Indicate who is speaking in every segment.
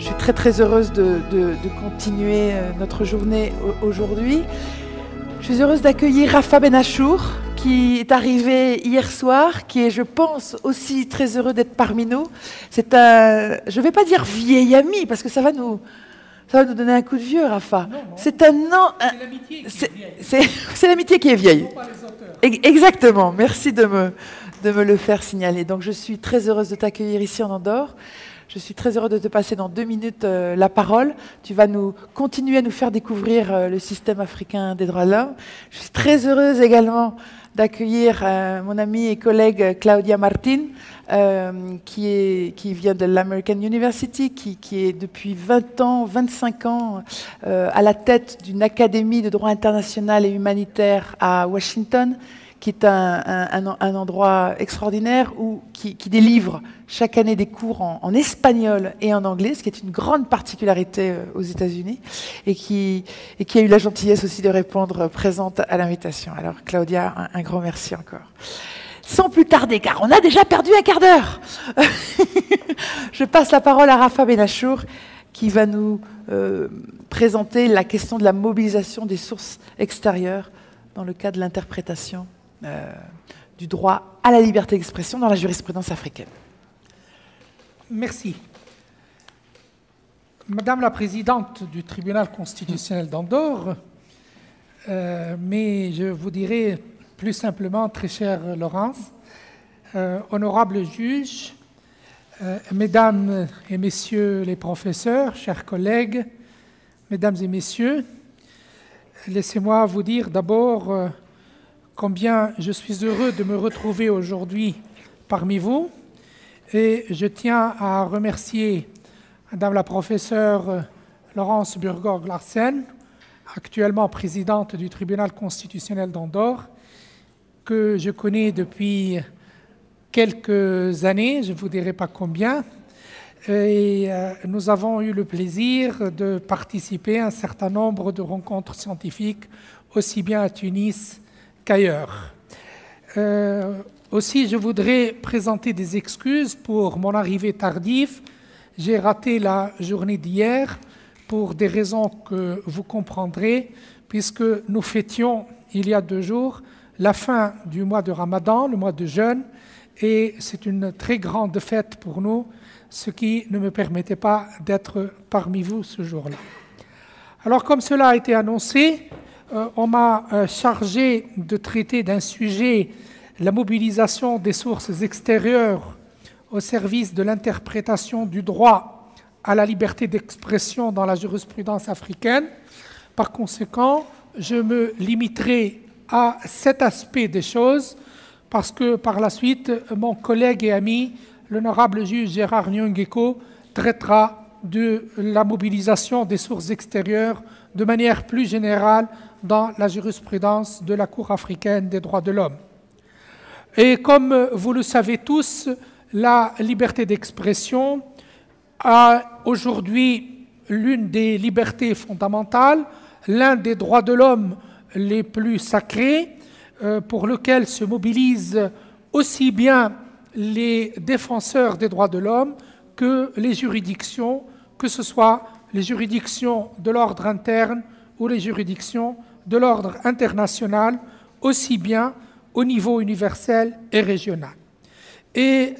Speaker 1: suis très très heureuse de continuer notre journée aujourd'hui. Je suis heureuse d'accueillir Rafa Benachour, qui est arrivé hier soir, qui est, je pense, aussi très heureux d'être parmi nous. C'est un, je ne vais pas dire vieil ami, parce que ça va nous donner un coup de vieux, Rafa.
Speaker 2: Non.
Speaker 1: C'est un an.
Speaker 2: C'est l'amitié qui est vieille.
Speaker 1: C'est l'amitié qui est vieille.
Speaker 2: Non pas les auteurs.
Speaker 1: Exactement. Merci de me le faire signaler. Donc, je suis très heureuse de t'accueillir ici en Andorre. Je suis très heureuse de te passer dans 2 minutes la parole. Tu vas continuer à nous faire découvrir le système africain des droits de l'homme. Je suis très heureuse également d'accueillir mon amie et collègue Claudia Martin, qui vient de l'American University, qui est depuis 20 ans, 25 ans à la tête d'une académie de droit international et humanitaire à Washington, qui est un endroit extraordinaire qui délivre chaque année des cours en espagnol et en anglais, ce qui est une grande particularité aux États-Unis, et qui a eu la gentillesse aussi de répondre présente à l'invitation. Alors Claudia, un grand merci encore. Sans plus tarder, car on a déjà perdu un quart d'heure, je passe la parole à Rafa Benachour, qui va nous présenter la question de la mobilisation des sources extérieures dans le cadre de l'interprétation du droit à la liberté d'expression dans la jurisprudence africaine.
Speaker 2: Merci. Madame la Présidente du Tribunal constitutionnel d'Andorre, mais je vous dirai plus simplement, très chère Laurence, honorables juges, mesdames et messieurs les professeurs, chers collègues, mesdames et messieurs, laissez-moi vous dire d'abord combien je suis heureux de me retrouver aujourd'hui parmi vous. Et je tiens à remercier Madame la professeure Laurence Burgorg-Larsen, actuellement présidente du Tribunal constitutionnel d'Andorre, que je connais depuis quelques années, je ne vous dirai pas combien, et nous avons eu le plaisir de participer à un certain nombre de rencontres scientifiques, aussi bien à Tunis qu'ailleurs. Aussi, je voudrais présenter des excuses pour mon arrivée tardive. J'ai raté la journée d'hier pour des raisons que vous comprendrez, puisque nous fêtions, il y a 2 jours, la fin du mois de Ramadan, le mois de jeûne, et c'est une très grande fête pour nous, ce qui ne me permettait pas d'être parmi vous ce jour-là. Alors, comme cela a été annoncé, on m'a chargé de traiter d'un sujet, la mobilisation des sources extérieures au service de l'interprétation du droit à la liberté d'expression dans la jurisprudence africaine. Par conséquent, je me limiterai à cet aspect des choses, parce que par la suite, mon collègue et ami, l'honorable juge Gérard Nyongeko, traitera de la mobilisation des sources extérieures de manière plus générale dans la jurisprudence de la Cour africaine des droits de l'homme. Et comme vous le savez tous, la liberté d'expression est aujourd'hui l'une des libertés fondamentales, l'un des droits de l'homme les plus sacrés, pour lequel se mobilisent aussi bien les défenseurs des droits de l'homme que les juridictions, que ce soit les juridictions de l'ordre interne ou les juridictions de l'ordre international, aussi bien au niveau universel et régional. Et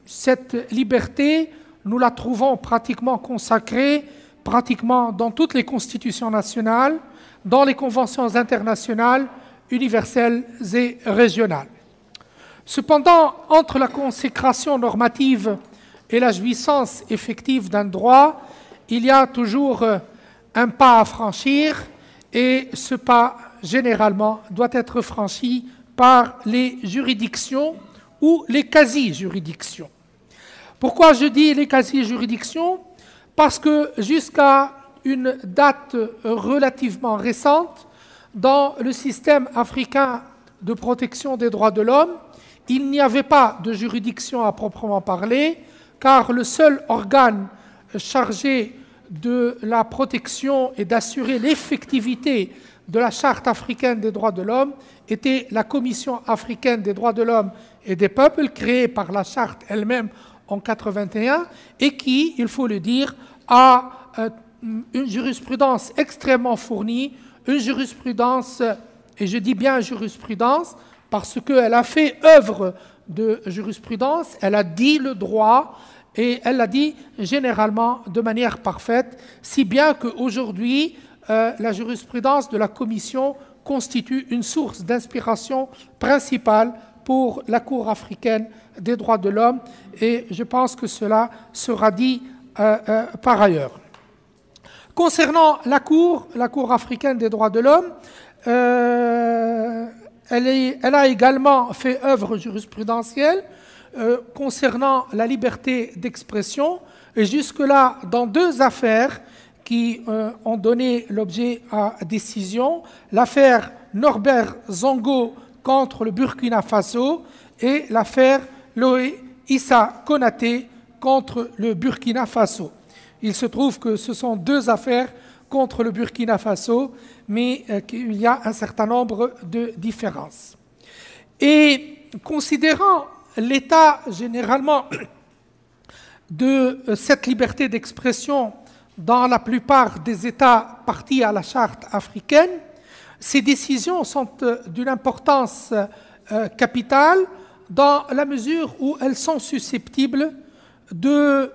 Speaker 2: cette liberté, nous la trouvons pratiquement consacrée, pratiquement dans toutes les constitutions nationales, dans les conventions internationales, universelles et régionales. Cependant, entre la consécration normative et la jouissance effective d'un droit, il y a toujours un pas à franchir, et ce pas, généralement, doit être franchi par les juridictions ou les quasi-juridictions. Pourquoi je dis les quasi-juridictions? Parce que jusqu'à une date relativement récente, dans le système africain de protection des droits de l'homme, il n'y avait pas de juridiction à proprement parler, car le seul organe chargé de la protection et d'assurer l'effectivité de la Charte africaine des droits de l'homme était la Commission africaine des droits de l'homme et des peuples, créée par la Charte elle-même en 1981, et qui, il faut le dire, a une jurisprudence extrêmement fournie, une jurisprudence, et je dis bien jurisprudence, parce qu'elle a fait œuvre de jurisprudence, elle a dit le droit, et elle l'a dit généralement de manière parfaite, si bien qu'aujourd'hui, la jurisprudence de la Commission constitue une source d'inspiration principale pour la Cour africaine des droits de l'homme, et je pense que cela sera dit par ailleurs. Concernant la Cour africaine des droits de l'homme, elle a également fait œuvre jurisprudentielle concernant la liberté d'expression, et jusque-là, dans 2 affaires qui ont donné l'objet à décision, l'affaire Norbert Zongo contre le Burkina Faso et l'affaire Loé Issa Konaté contre le Burkina Faso. Il se trouve que ce sont 2 affaires contre le Burkina Faso, mais qu'il y a un certain nombre de différences. Et considérant l'état généralement de cette liberté d'expression dans la plupart des États partis à la Charte africaine, ces décisions sont d'une importance capitale dans la mesure où elles sont susceptibles de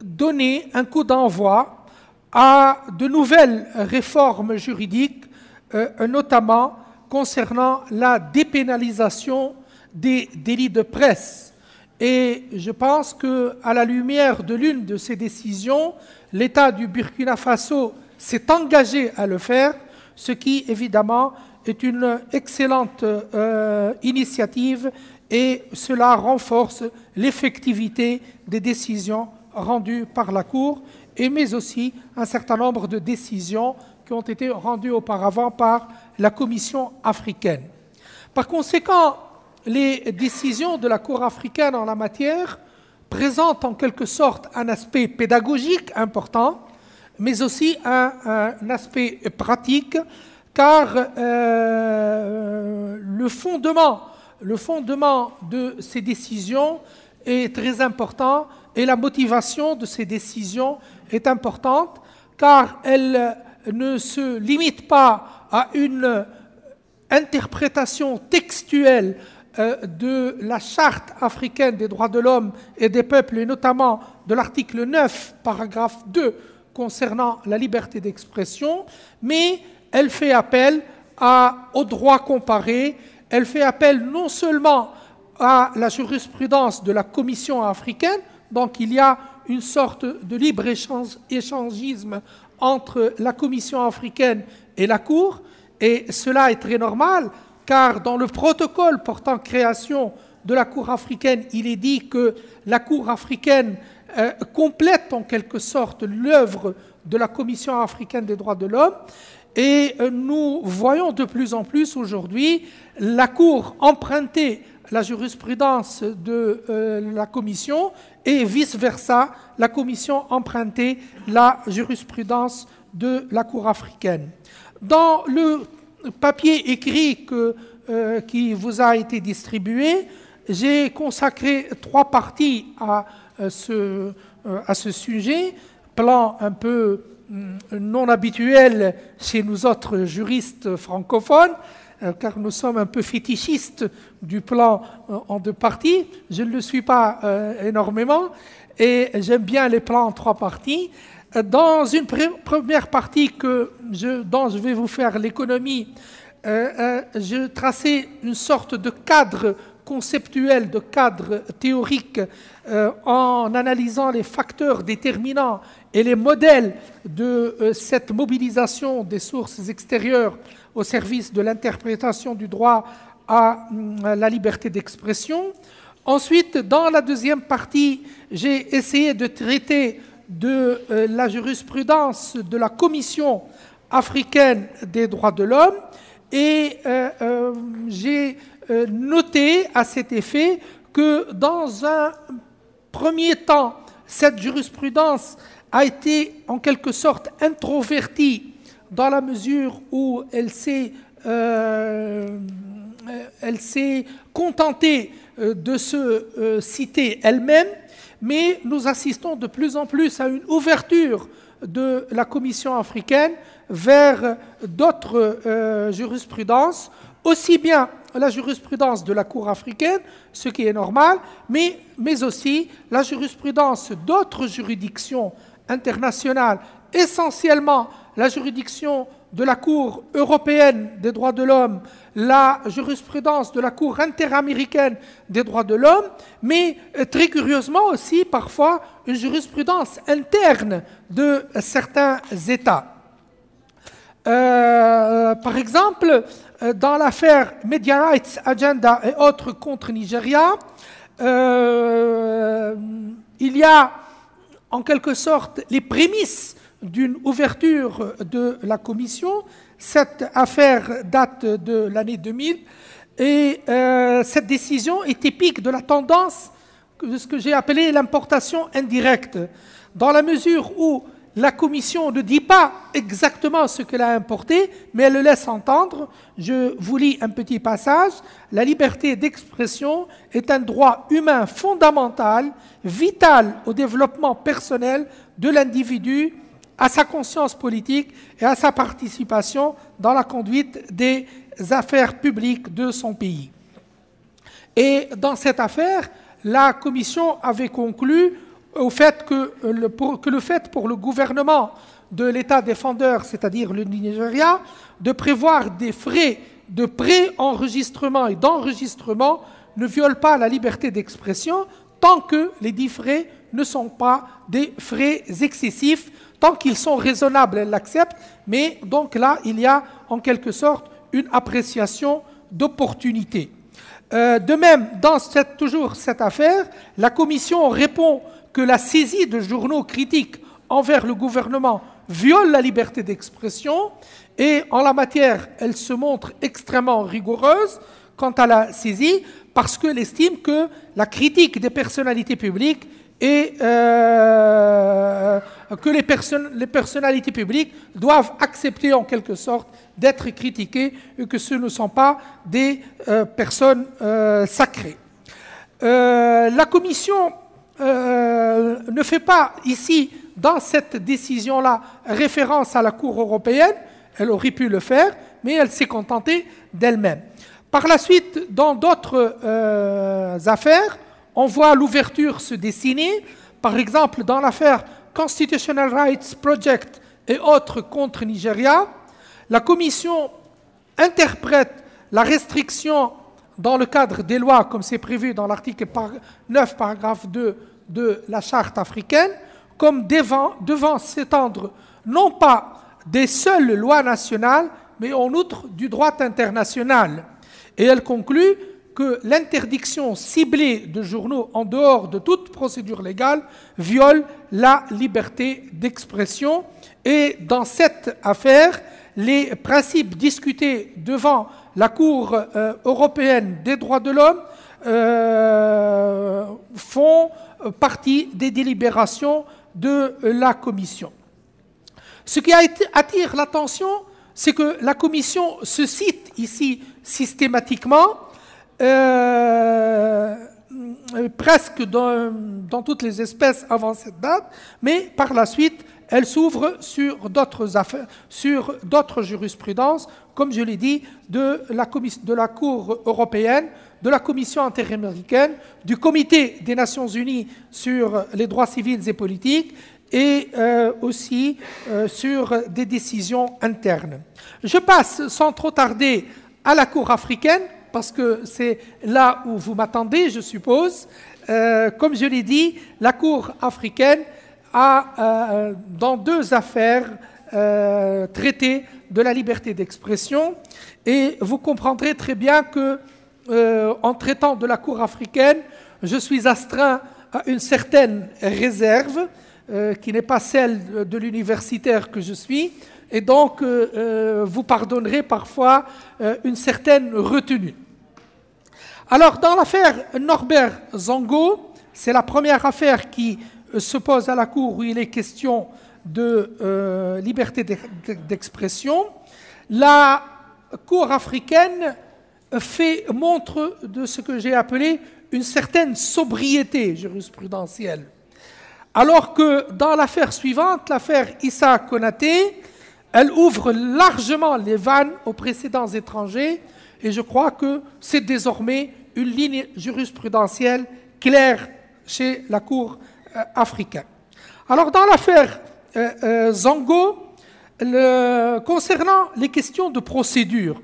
Speaker 2: donner un coup d'envoi à de nouvelles réformes juridiques, notamment concernant la dépénalisation des délits de presse. Et je pense qu'à la lumière de l'une de ces décisions, l'État du Burkina Faso s'est engagé à le faire, ce qui évidemment est une excellente initiative, et cela renforce l'effectivité des décisions rendues par la Cour, mais aussi un certain nombre de décisions qui ont été rendues auparavant par la Commission africaine. Par conséquent, les décisions de la Cour africaine en la matière présentent en quelque sorte un aspect pédagogique important, mais aussi un aspect pratique, car le fondement de ces décisions est très important et la motivation de ces décisions est importante, car elle ne se limite pas à une interprétation textuelle de la Charte africaine des droits de l'homme et des peuples, et notamment de l'article 9, paragraphe 2, concernant la liberté d'expression, mais elle fait appel au droit comparé, elle fait appel non seulement à la jurisprudence de la Commission africaine, donc il y a une sorte de libre-échangisme entre la Commission africaine et la Cour, et cela est très normal, car dans le protocole portant création de la Cour africaine, il est dit que la Cour africaine complète en quelque sorte l'œuvre de la Commission africaine des droits de l'homme, et nous voyons de plus en plus aujourd'hui la Cour emprunter la jurisprudence de la Commission et vice-versa, la Commission emprunter la jurisprudence de la Cour africaine. Dans le papier écrit qui vous a été distribué, j'ai consacré 3 parties à ce sujet, plan un peu non habituel chez nous autres juristes francophones, car nous sommes un peu fétichistes du plan en 2 parties. Je ne le suis pas énormément, et j'aime bien les plans en 3 parties. Dans une première partie dont je vais vous faire l'économie, je traçais une sorte de cadre conceptuel, de cadre théorique, en analysant les facteurs déterminants et les modèles de cette mobilisation des sources extérieures au service de l'interprétation du droit à la liberté d'expression. Ensuite, dans la deuxième partie, j'ai essayé de traiter de la jurisprudence de la Commission africaine des droits de l'homme, et j'ai noté à cet effet que dans un premier temps, cette jurisprudence a été en quelque sorte introvertie dans la mesure où elle s'est contentée de se citer elle-même, mais nous assistons de plus en plus à une ouverture de la Commission africaine vers d'autres jurisprudences, aussi bien la jurisprudence de la Cour africaine, ce qui est normal, mais aussi la jurisprudence d'autres juridictions internationales, essentiellement la juridiction de la Cour européenne des droits de l'homme, la jurisprudence de la Cour interaméricaine des droits de l'homme, mais très curieusement aussi parfois une jurisprudence interne de certains États. Par exemple, dans l'affaire Media Rights Agenda et autres contre Nigeria, il y a en quelque sorte les prémices d'une ouverture de la Commission. Cette affaire date de l'année 2000 et cette décision est typique de la tendance de ce que j'ai appelé l'importation indirecte, dans la mesure où la Commission ne dit pas exactement ce qu'elle a importé, mais elle le laisse entendre. Je vous lis un petit passage. La liberté d'expression est un droit humain fondamental, vital au développement personnel de l'individu, à sa conscience politique et à sa participation dans la conduite des affaires publiques de son pays. Et dans cette affaire, la Commission avait conclu au fait que le fait pour le gouvernement de l'État défendeur, c'est-à-dire le Nigeria, de prévoir des frais de pré-enregistrement et d'enregistrement ne viole pas la liberté d'expression tant que les dits frais ne sont pas des frais excessifs, tant qu'ils sont raisonnables, elle l'accepte, mais donc là, il y a en quelque sorte une appréciation d'opportunité. De même, dans toujours cette affaire, la Commission répond que la saisie de journaux critiques envers le gouvernement viole la liberté d'expression et en la matière, elle se montre extrêmement rigoureuse quant à la saisie parce qu'elle estime que la critique des personnalités publiques et que les personnalités publiques doivent accepter en quelque sorte d'être critiquées et que ce ne sont pas des personnes sacrées. La Commission ne fait pas ici, dans cette décision-là, référence à la Cour européenne. Elle aurait pu le faire, mais elle s'est contentée d'elle-même. Par la suite, dans d'autres affaires, on voit l'ouverture se dessiner. Par exemple, dans l'affaire Constitutional Rights Project et autres contre Nigeria, la Commission interprète la restriction dans le cadre des lois, comme c'est prévu dans l'article 9, paragraphe 2 de la Charte africaine, comme devant s'étendre non pas des seules lois nationales, mais en outre du droit international. Et elle conclut que l'interdiction ciblée de journaux en dehors de toute procédure légale viole la liberté d'expression. Et dans cette affaire, les principes discutés devant la Cour européenne des droits de l'homme font partie des délibérations de la Commission. Ce qui attire l'attention, c'est que la Commission se cite ici systématiquement, presque dans toutes les espèces avant cette date, mais par la suite, elle s'ouvre sur d'autres affaires, sur d'autres jurisprudences, comme je l'ai dit, de la Cour européenne, de la Commission interaméricaine, du Comité des Nations Unies sur les droits civils et politiques, et aussi sur des décisions internes. Je passe sans trop tarder à la Cour africaine, parce que c'est là où vous m'attendez, je suppose. Comme je l'ai dit, la Cour africaine a, dans deux affaires, traité de la liberté d'expression. Et vous comprendrez très bien que, en traitant de la Cour africaine, je suis astreint à une certaine réserve, qui n'est pas celle de l'universitaire que je suis. Et donc, vous pardonnerez parfois une certaine retenue. Alors, dans l'affaire Norbert Zongo, c'est la première affaire qui se pose à la Cour où il est question de liberté d'expression. La Cour africaine montre de ce que j'ai appelé une certaine sobriété jurisprudentielle. Alors que dans l'affaire suivante, l'affaire Issa Konaté, elle ouvre largement les vannes aux précédents étrangers et je crois que c'est désormais une ligne jurisprudentielle claire chez la Cour africaine. Alors dans l'affaire Zongo, concernant les questions de procédure,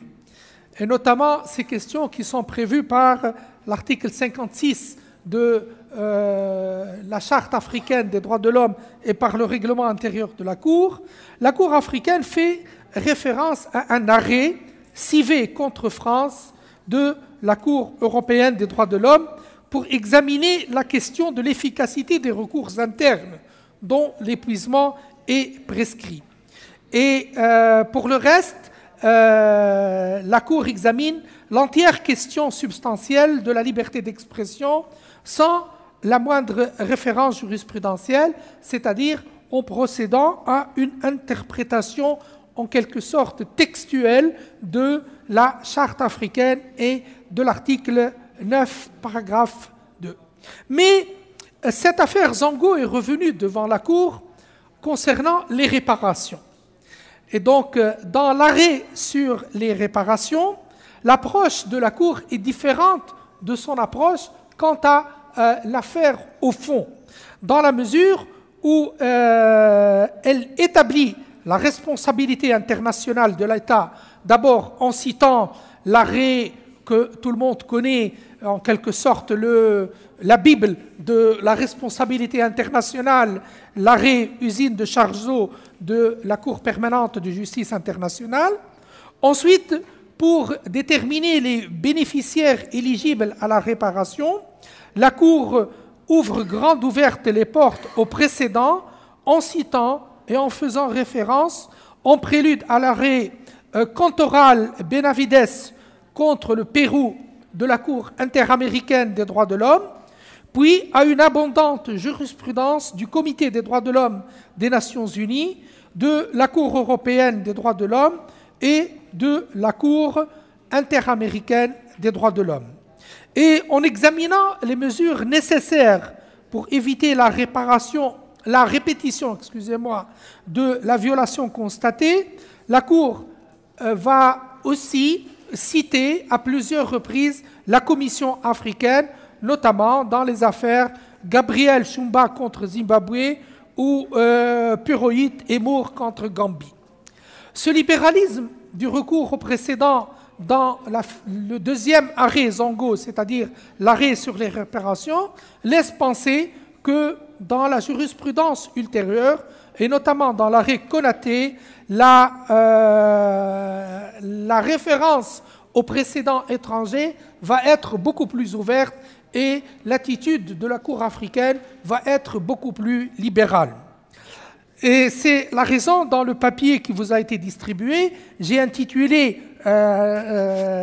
Speaker 2: et notamment ces questions qui sont prévues par l'article 56 de la Charte africaine des droits de l'homme et par le règlement intérieur de la Cour africaine fait référence à un arrêt Civet contre France de la Cour européenne des droits de l'homme pour examiner la question de l'efficacité des recours internes dont l'épuisement est prescrit. Et pour le reste, la Cour examine l'entière question substantielle de la liberté d'expression sans la moindre référence jurisprudentielle, c'est-à-dire en procédant à une interprétation en quelque sorte textuelle de la Charte africaine et de l'article 9, paragraphe 2. Mais cette affaire Zongo est revenue devant la Cour concernant les réparations. Et donc, dans l'arrêt sur les réparations, l'approche de la Cour est différente de son approche quant à l'affaire au fond, dans la mesure où elle établit la responsabilité internationale de l'État, d'abord en citant l'arrêt que tout le monde connaît, en quelque sorte la Bible de la responsabilité internationale, l'arrêt usine de Chargeau de la Cour permanente de justice internationale. Ensuite, pour déterminer les bénéficiaires éligibles à la réparation, la Cour ouvre grande ouverte les portes aux précédents en citant et en faisant référence en prélude à l'arrêt Cantoral Benavides contre le Pérou de la Cour interaméricaine des droits de l'homme, puis à une abondante jurisprudence du Comité des droits de l'homme des Nations Unies, de la Cour européenne des droits de l'homme et de la Cour interaméricaine des droits de l'homme. Et en examinant les mesures nécessaires pour éviter la répétition de la violation constatée, la Cour va aussi citer à plusieurs reprises la Commission africaine, notamment dans les affaires Gabriel Chumba contre Zimbabwe ou Purohit et Moore contre Gambie. Ce libéralisme du recours au précédent dans le deuxième arrêt Zongo, c'est-à-dire l'arrêt sur les réparations, laisse penser que dans la jurisprudence ultérieure, et notamment dans l'arrêt Konaté, la référence au précédent étranger va être beaucoup plus ouverte et l'attitude de la Cour africaine va être beaucoup plus libérale. Et c'est la raison, dans le papier qui vous a été distribué, j'ai intitulé la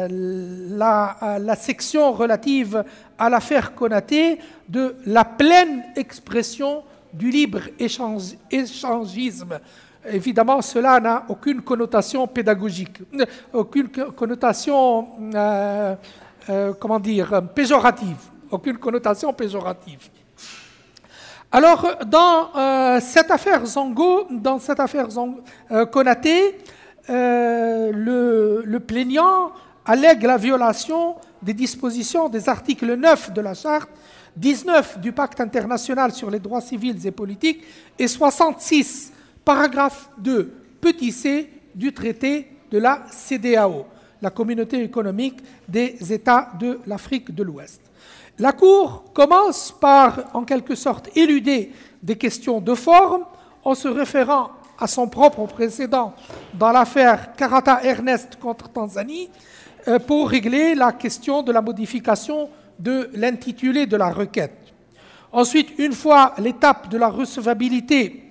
Speaker 2: section relative à l'affaire Konaté de la pleine expression du libre-échangisme. Évidemment, cela n'a aucune connotation pédagogique, aucune connotation, péjorative, aucune connotation péjorative. Alors, dans cette affaire Zongo, Konaté, le plaignant allègue la violation des dispositions des articles 9 de la Charte, 19 du Pacte international sur les droits civils et politiques et 66, paragraphe 2, petit c, du traité de la CEDEAO, la Communauté économique des États de l'Afrique de l'Ouest. La Cour commence par, en quelque sorte, éluder des questions de forme en se référant à son propre précédent dans l'affaire Karata Ernest contre Tanzanie pour régler la question de la modification de l'intitulé de la requête. Ensuite, une fois l'étape de la recevabilité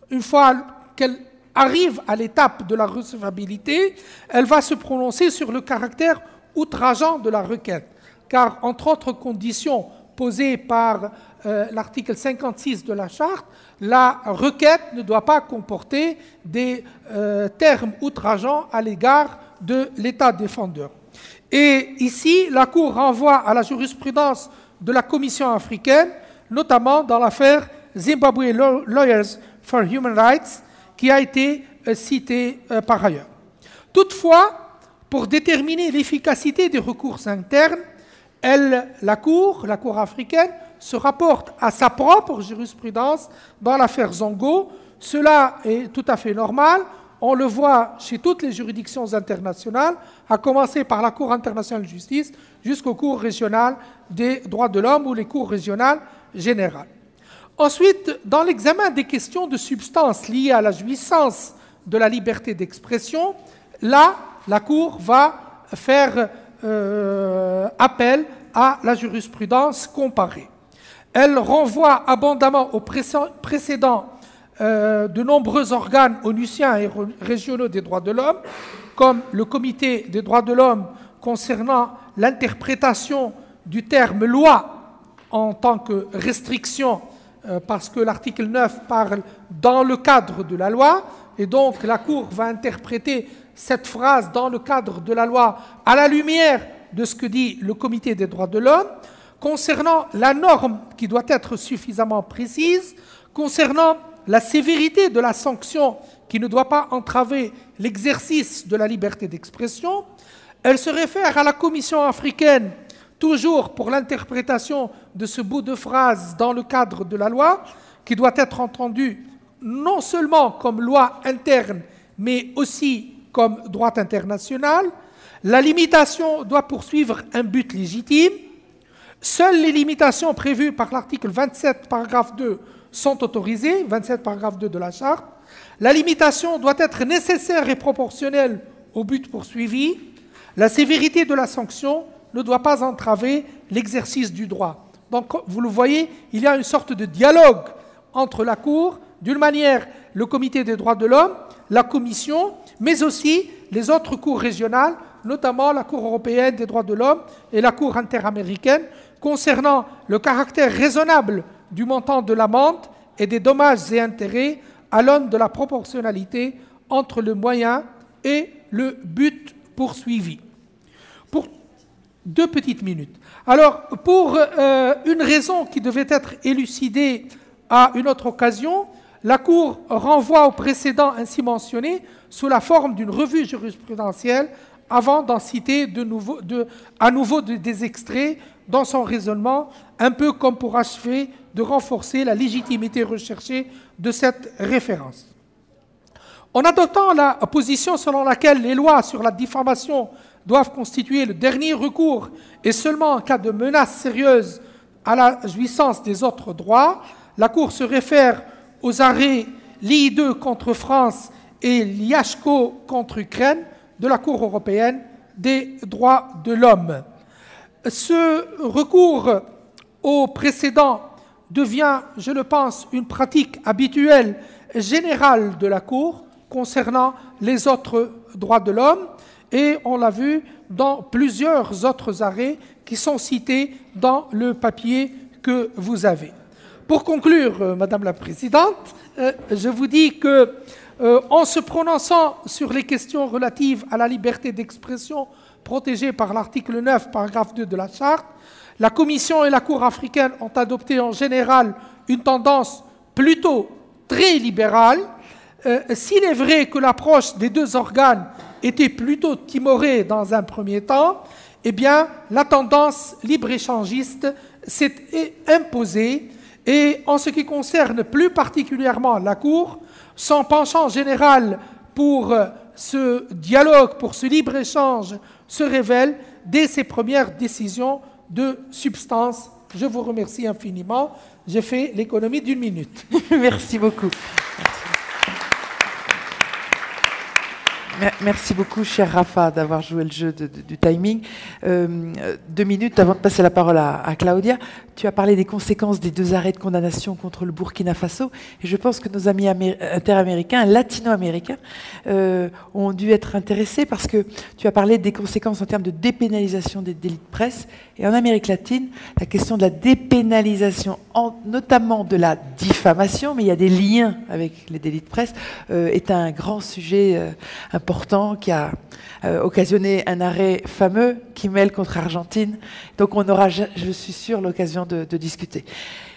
Speaker 2: une fois qu'elle arrive à l'étape de la recevabilité, elle va se prononcer sur le caractère outrageant de la requête, car entre autres conditions posées par l'article 56 de la Charte, la requête ne doit pas comporter des termes outrageants à l'égard de l'État défendeur. Et ici, la Cour renvoie à la jurisprudence de la Commission africaine, notamment dans l'affaire Zimbabwe Lawyers for Human Rights, qui a été citée par ailleurs. Toutefois, pour déterminer l'efficacité des recours internes, la Cour africaine, se rapporte à sa propre jurisprudence dans l'affaire Zongo. Cela est tout à fait normal. On le voit chez toutes les juridictions internationales, à commencer par la Cour internationale de justice jusqu'aux cours régionales des droits de l'homme ou les cours régionales générales. Ensuite, dans l'examen des questions de substance liées à la jouissance de la liberté d'expression, là, la Cour va faire appel à la jurisprudence comparée. Elle renvoie abondamment aux précédents de nombreux organes onusiens et régionaux des droits de l'homme, comme le Comité des droits de l'homme concernant l'interprétation du terme loi en tant que restriction, parce que l'article 9 parle dans le cadre de la loi, et donc la Cour va interpréter cette phrase dans le cadre de la loi à la lumière de ce que dit le Comité des droits de l'homme, concernant la norme qui doit être suffisamment précise, concernant la sévérité de la sanction qui ne doit pas entraver l'exercice de la liberté d'expression. Elle se réfère à la Commission africaine, toujours pour l'interprétation de ce bout de phrase dans le cadre de la loi, qui doit être entendue non seulement comme loi interne, mais aussi comme droit international. La limitation doit poursuivre un but légitime. Seules les limitations prévues par l'article 27, paragraphe 2, sont autorisées, 27, paragraphe 2 de la Charte. La limitation doit être nécessaire et proportionnelle au but poursuivi. La sévérité de la sanction ne doit pas entraver l'exercice du droit. Donc, vous le voyez, il y a une sorte de dialogue entre la Cour, d'une manière, le Comité des droits de l'homme, la Commission, mais aussi les autres cours régionales, notamment la Cour européenne des droits de l'homme et la Cour interaméricaine, concernant le caractère raisonnable du montant de l'amende et des dommages et intérêts à l'aune de la proportionnalité entre le moyen et le but poursuivi. Pour 2 petites minutes. Alors, pour une raison qui devait être élucidée à une autre occasion, la Cour renvoie au précédent ainsi mentionné sous la forme d'une revue jurisprudentielle avant d'en citer à nouveau des extraits dans son raisonnement, un peu comme pour achever de renforcer la légitimité recherchée de cette référence. En adoptant la position selon laquelle les lois sur la diffamation doivent constituer le dernier recours et seulement en cas de menace sérieuse à la jouissance des autres droits, la Cour se réfère aux arrêts l'I2 contre France et l'IHCO contre Ukraine de la Cour européenne des droits de l'homme. Ce recours au précédent devient, je le pense, une pratique habituelle générale de la Cour concernant les autres droits de l'homme, et on l'a vu dans plusieurs autres arrêts qui sont cités dans le papier que vous avez. Pour conclure, Madame la Présidente, je vous dis que, en se prononçant sur les questions relatives à la liberté d'expression protégée par l'article 9, paragraphe 2 de la Charte, la Commission et la Cour africaine ont adopté en général une tendance plutôt très libérale. S'il est vrai que l'approche des deux organes était plutôt timorée dans un premier temps, eh bien, la tendance libre-échangiste s'est imposée. Et en ce qui concerne plus particulièrement la Cour, son penchant général pour ce dialogue, pour ce libre-échange, se révèle dès ses premières décisions de substance. Je vous remercie infiniment. J'ai fait l'économie d'1 minute.
Speaker 1: Merci beaucoup. Merci beaucoup, cher Rafa, d'avoir joué le jeu du timing. 2 minutes avant de passer la parole à Claudia, tu as parlé des conséquences des 2 arrêts de condamnation contre le Burkina Faso. Et je pense que nos amis interaméricains, latino-américains, ont dû être intéressés parce que tu as parlé des conséquences en termes de dépénalisation des délits de presse. Et en Amérique latine, la question de la dépénalisation, notamment de la diffamation, mais il y a des liens avec les délits de presse, est un grand sujet important qui a occasionné un arrêt fameux qui mêle contre Argentine. Donc on aura, je suis sûre, l'occasion de discuter.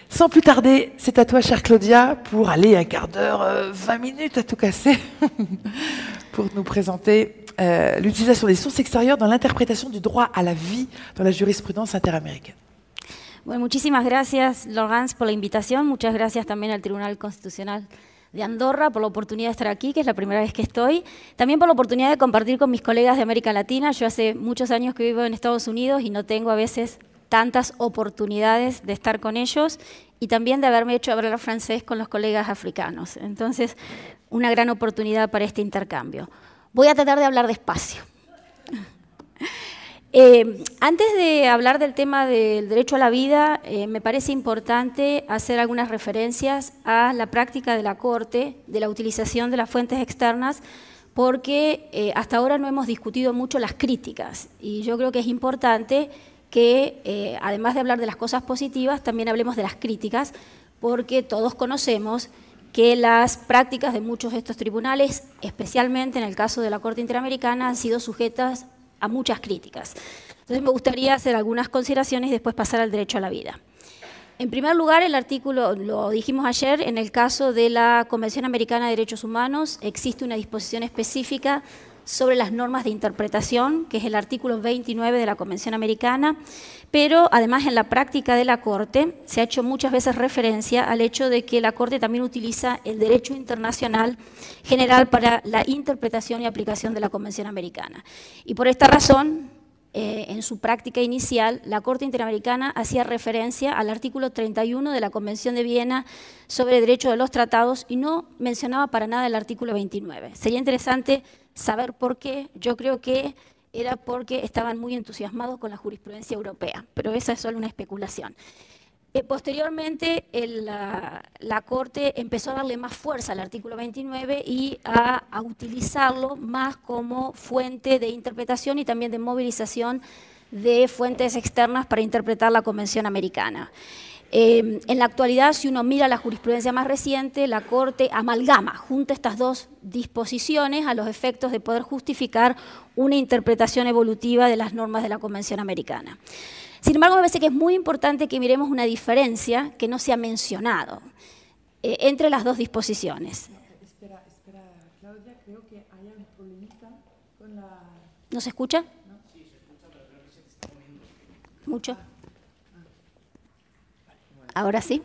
Speaker 1: Sans plus tarder, c'est à toi, chère Claudia, pour aller un quart d'heure, 20 minutes à tout casser, pour nous présenter l'utilisation des sources extérieures dans l'interprétation du droit à la vie dans la jurisprudence interaméricaine.
Speaker 3: Bueno, muchísimas gracias, Laurence, por la invitación. Muchas gracias también al Tribunal Constitucional de Andorra por la oportunidad de estar aquí, que es la primera vez que estoy. También por la oportunidad de compartir con mis colegas de América Latina. Yo hace muchos años que vivo en Estados Unidos y no tengo a veces tantas oportunidades de estar con ellos y también de haberme hecho hablar francés con los colegas africanos. Entonces, una gran oportunidad para este intercambio. Voy a tratar de hablar despacio. Antes de hablar del tema del derecho a la vida, me parece importante hacer algunas referencias a la práctica de la Corte de la utilización de las fuentes externas, porque hasta ahora no hemos discutido mucho las críticas, y yo creo que es importante que, además de hablar de las cosas positivas, también hablemos de las críticas, porque todos conocemos que las prácticas de muchos de estos tribunales, especialmente en el caso de la Corte Interamericana, han sido sujetas a muchas críticas. Entonces me gustaría hacer algunas consideraciones y después pasar al derecho a la vida. En primer lugar, el artículo, lo dijimos ayer, en el caso de la Convención Americana de Derechos Humanos existe una disposición específica sobre las normas de interpretación, que es el artículo 29 de la Convención Americana, pero además en la práctica de la Corte se ha hecho muchas veces referencia al hecho de que la Corte también utiliza el derecho internacional general para la interpretación y aplicación de la Convención Americana. Y por esta razón, en su práctica inicial, la Corte Interamericana hacía referencia al artículo 31 de la Convención de Viena sobre Derecho de los Tratados y no mencionaba para nada el artículo 29. Sería interesante saber por qué. Yo creo que era porque estaban muy entusiasmados con la jurisprudencia europea, pero esa es solo una especulación. Posteriormente, la Corte empezó a darle más fuerza al artículo 29 y a utilizarlo más como fuente de interpretación y también de movilización de fuentes externas para interpretar la Convención Americana. En la actualidad, si uno mira la jurisprudencia más reciente, la Corte amalgama, junta estas dos disposiciones a los efectos de poder justificar una interpretación evolutiva de las normas de la Convención Americana. Sin embargo, me parece que es muy importante que miremos una diferencia que no se ha mencionado entre las dos disposiciones.
Speaker 1: Espera, Claudia, creo que hay un problemita con la...
Speaker 3: ¿No se escucha? No. Sí, se escucha, pero creo que se te está moviendo. ¿Mucho? Ahora sí.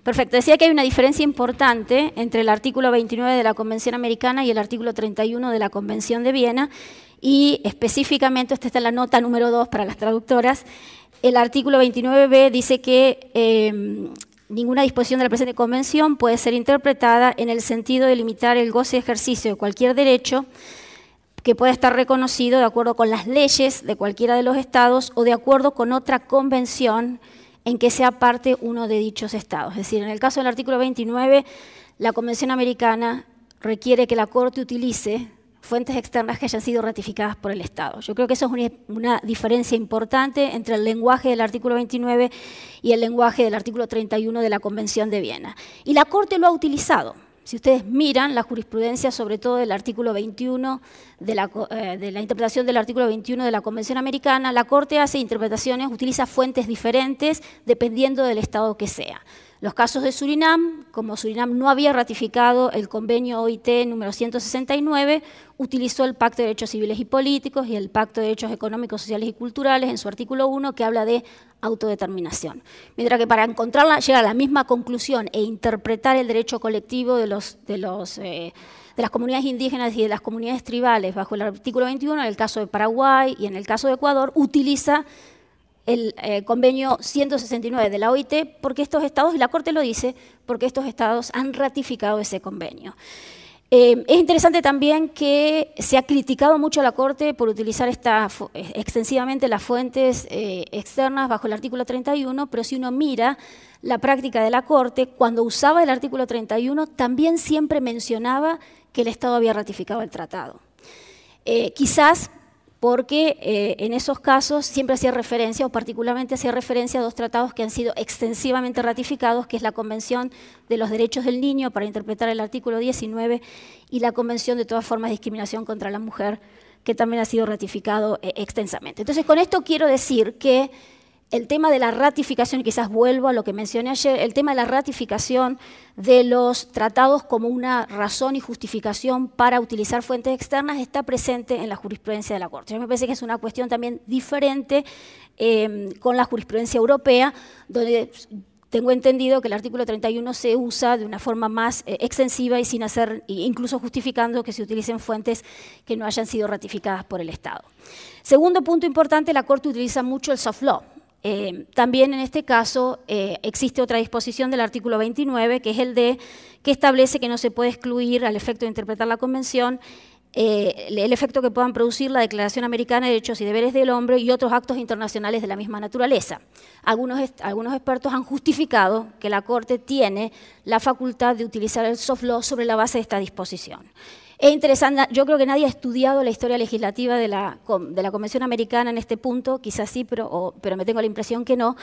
Speaker 3: Perfecto. Decía que hay una diferencia importante entre el artículo 29 de la Convención Americana y el artículo 31 de la Convención de Viena, y específicamente, esta está en la nota número 2 para las traductoras, el artículo 29b dice que ninguna disposición de la presente convención puede ser interpretada en el sentido de limitar el goce de ejercicio de cualquier derecho que pueda estar reconocido de acuerdo con las leyes de cualquiera de los estados o de acuerdo con otra convención en que sea parte uno de dichos estados. Es decir, en el caso del artículo 29, la Convención Americana requiere que la Corte utilice fuentes externas que hayan sido ratificadas por el Estado. Yo creo que eso es una diferencia importante entre el lenguaje del artículo 29 y el lenguaje del artículo 31 de la Convención de Viena. Y la Corte lo ha utilizado. Si ustedes miran la jurisprudencia, sobre todo del artículo 21, de la interpretación del artículo 21 de la Convención Americana, la Corte hace interpretaciones, utiliza fuentes diferentes dependiendo del Estado que sea. Los casos de Surinam, como Surinam no había ratificado el convenio OIT número 169, utilizó el Pacto de Derechos Civiles y Políticos y el Pacto de Derechos Económicos, Sociales y Culturales en su artículo 1, que habla de autodeterminación. Mientras que para llegar a la misma conclusión e interpretar el derecho colectivo de las comunidades indígenas y de las comunidades tribales bajo el artículo 21, en el caso de Paraguay y en el caso de Ecuador, utiliza el convenio 169 de la OIT, porque estos estados, y la Corte lo dice, porque estos estados han ratificado ese convenio. Es interesante también que se ha criticado mucho a la Corte por utilizar extensivamente las fuentes externas bajo el artículo 31, pero si uno mira la práctica de la Corte, cuando usaba el artículo 31, también siempre mencionaba que el Estado había ratificado el tratado. Quizás porque en esos casos siempre hacía referencia, o particularmente hacía referencia a dos tratados que han sido extensivamente ratificados, que es la Convención de los Derechos del Niño, para interpretar el artículo 19, y la Convención de todas formas de discriminación contra la mujer, que también ha sido ratificado extensamente. Entonces, con esto quiero decir que el tema de la ratificación, y quizás vuelvo a lo que mencioné ayer, el tema de la ratificación de los tratados como una razón y justificación para utilizar fuentes externas está presente en la jurisprudencia de la Corte. Me parece que es una cuestión también diferente con la jurisprudencia europea, donde tengo entendido que el artículo 31 se usa de una forma más extensiva y sin hacer, incluso justificando que se utilicen fuentes que no hayan sido ratificadas por el Estado. Segundo punto importante, la Corte utiliza mucho el soft law. También en este caso existe otra disposición del artículo 29, que es el que establece que no se puede excluir al efecto de interpretar la Convención el efecto que puedan producir la Declaración Americana de Derechos y Deberes del Hombre y otros actos internacionales de la misma naturaleza. Algunos expertos han justificado que la Corte tiene la facultad de utilizar el soft law sobre la base de esta disposición. Es interesante, yo creo que nadie ha estudiado la historia legislativa de la Convención Americana en este punto, quizás sí, pero me tengo la impresión que no.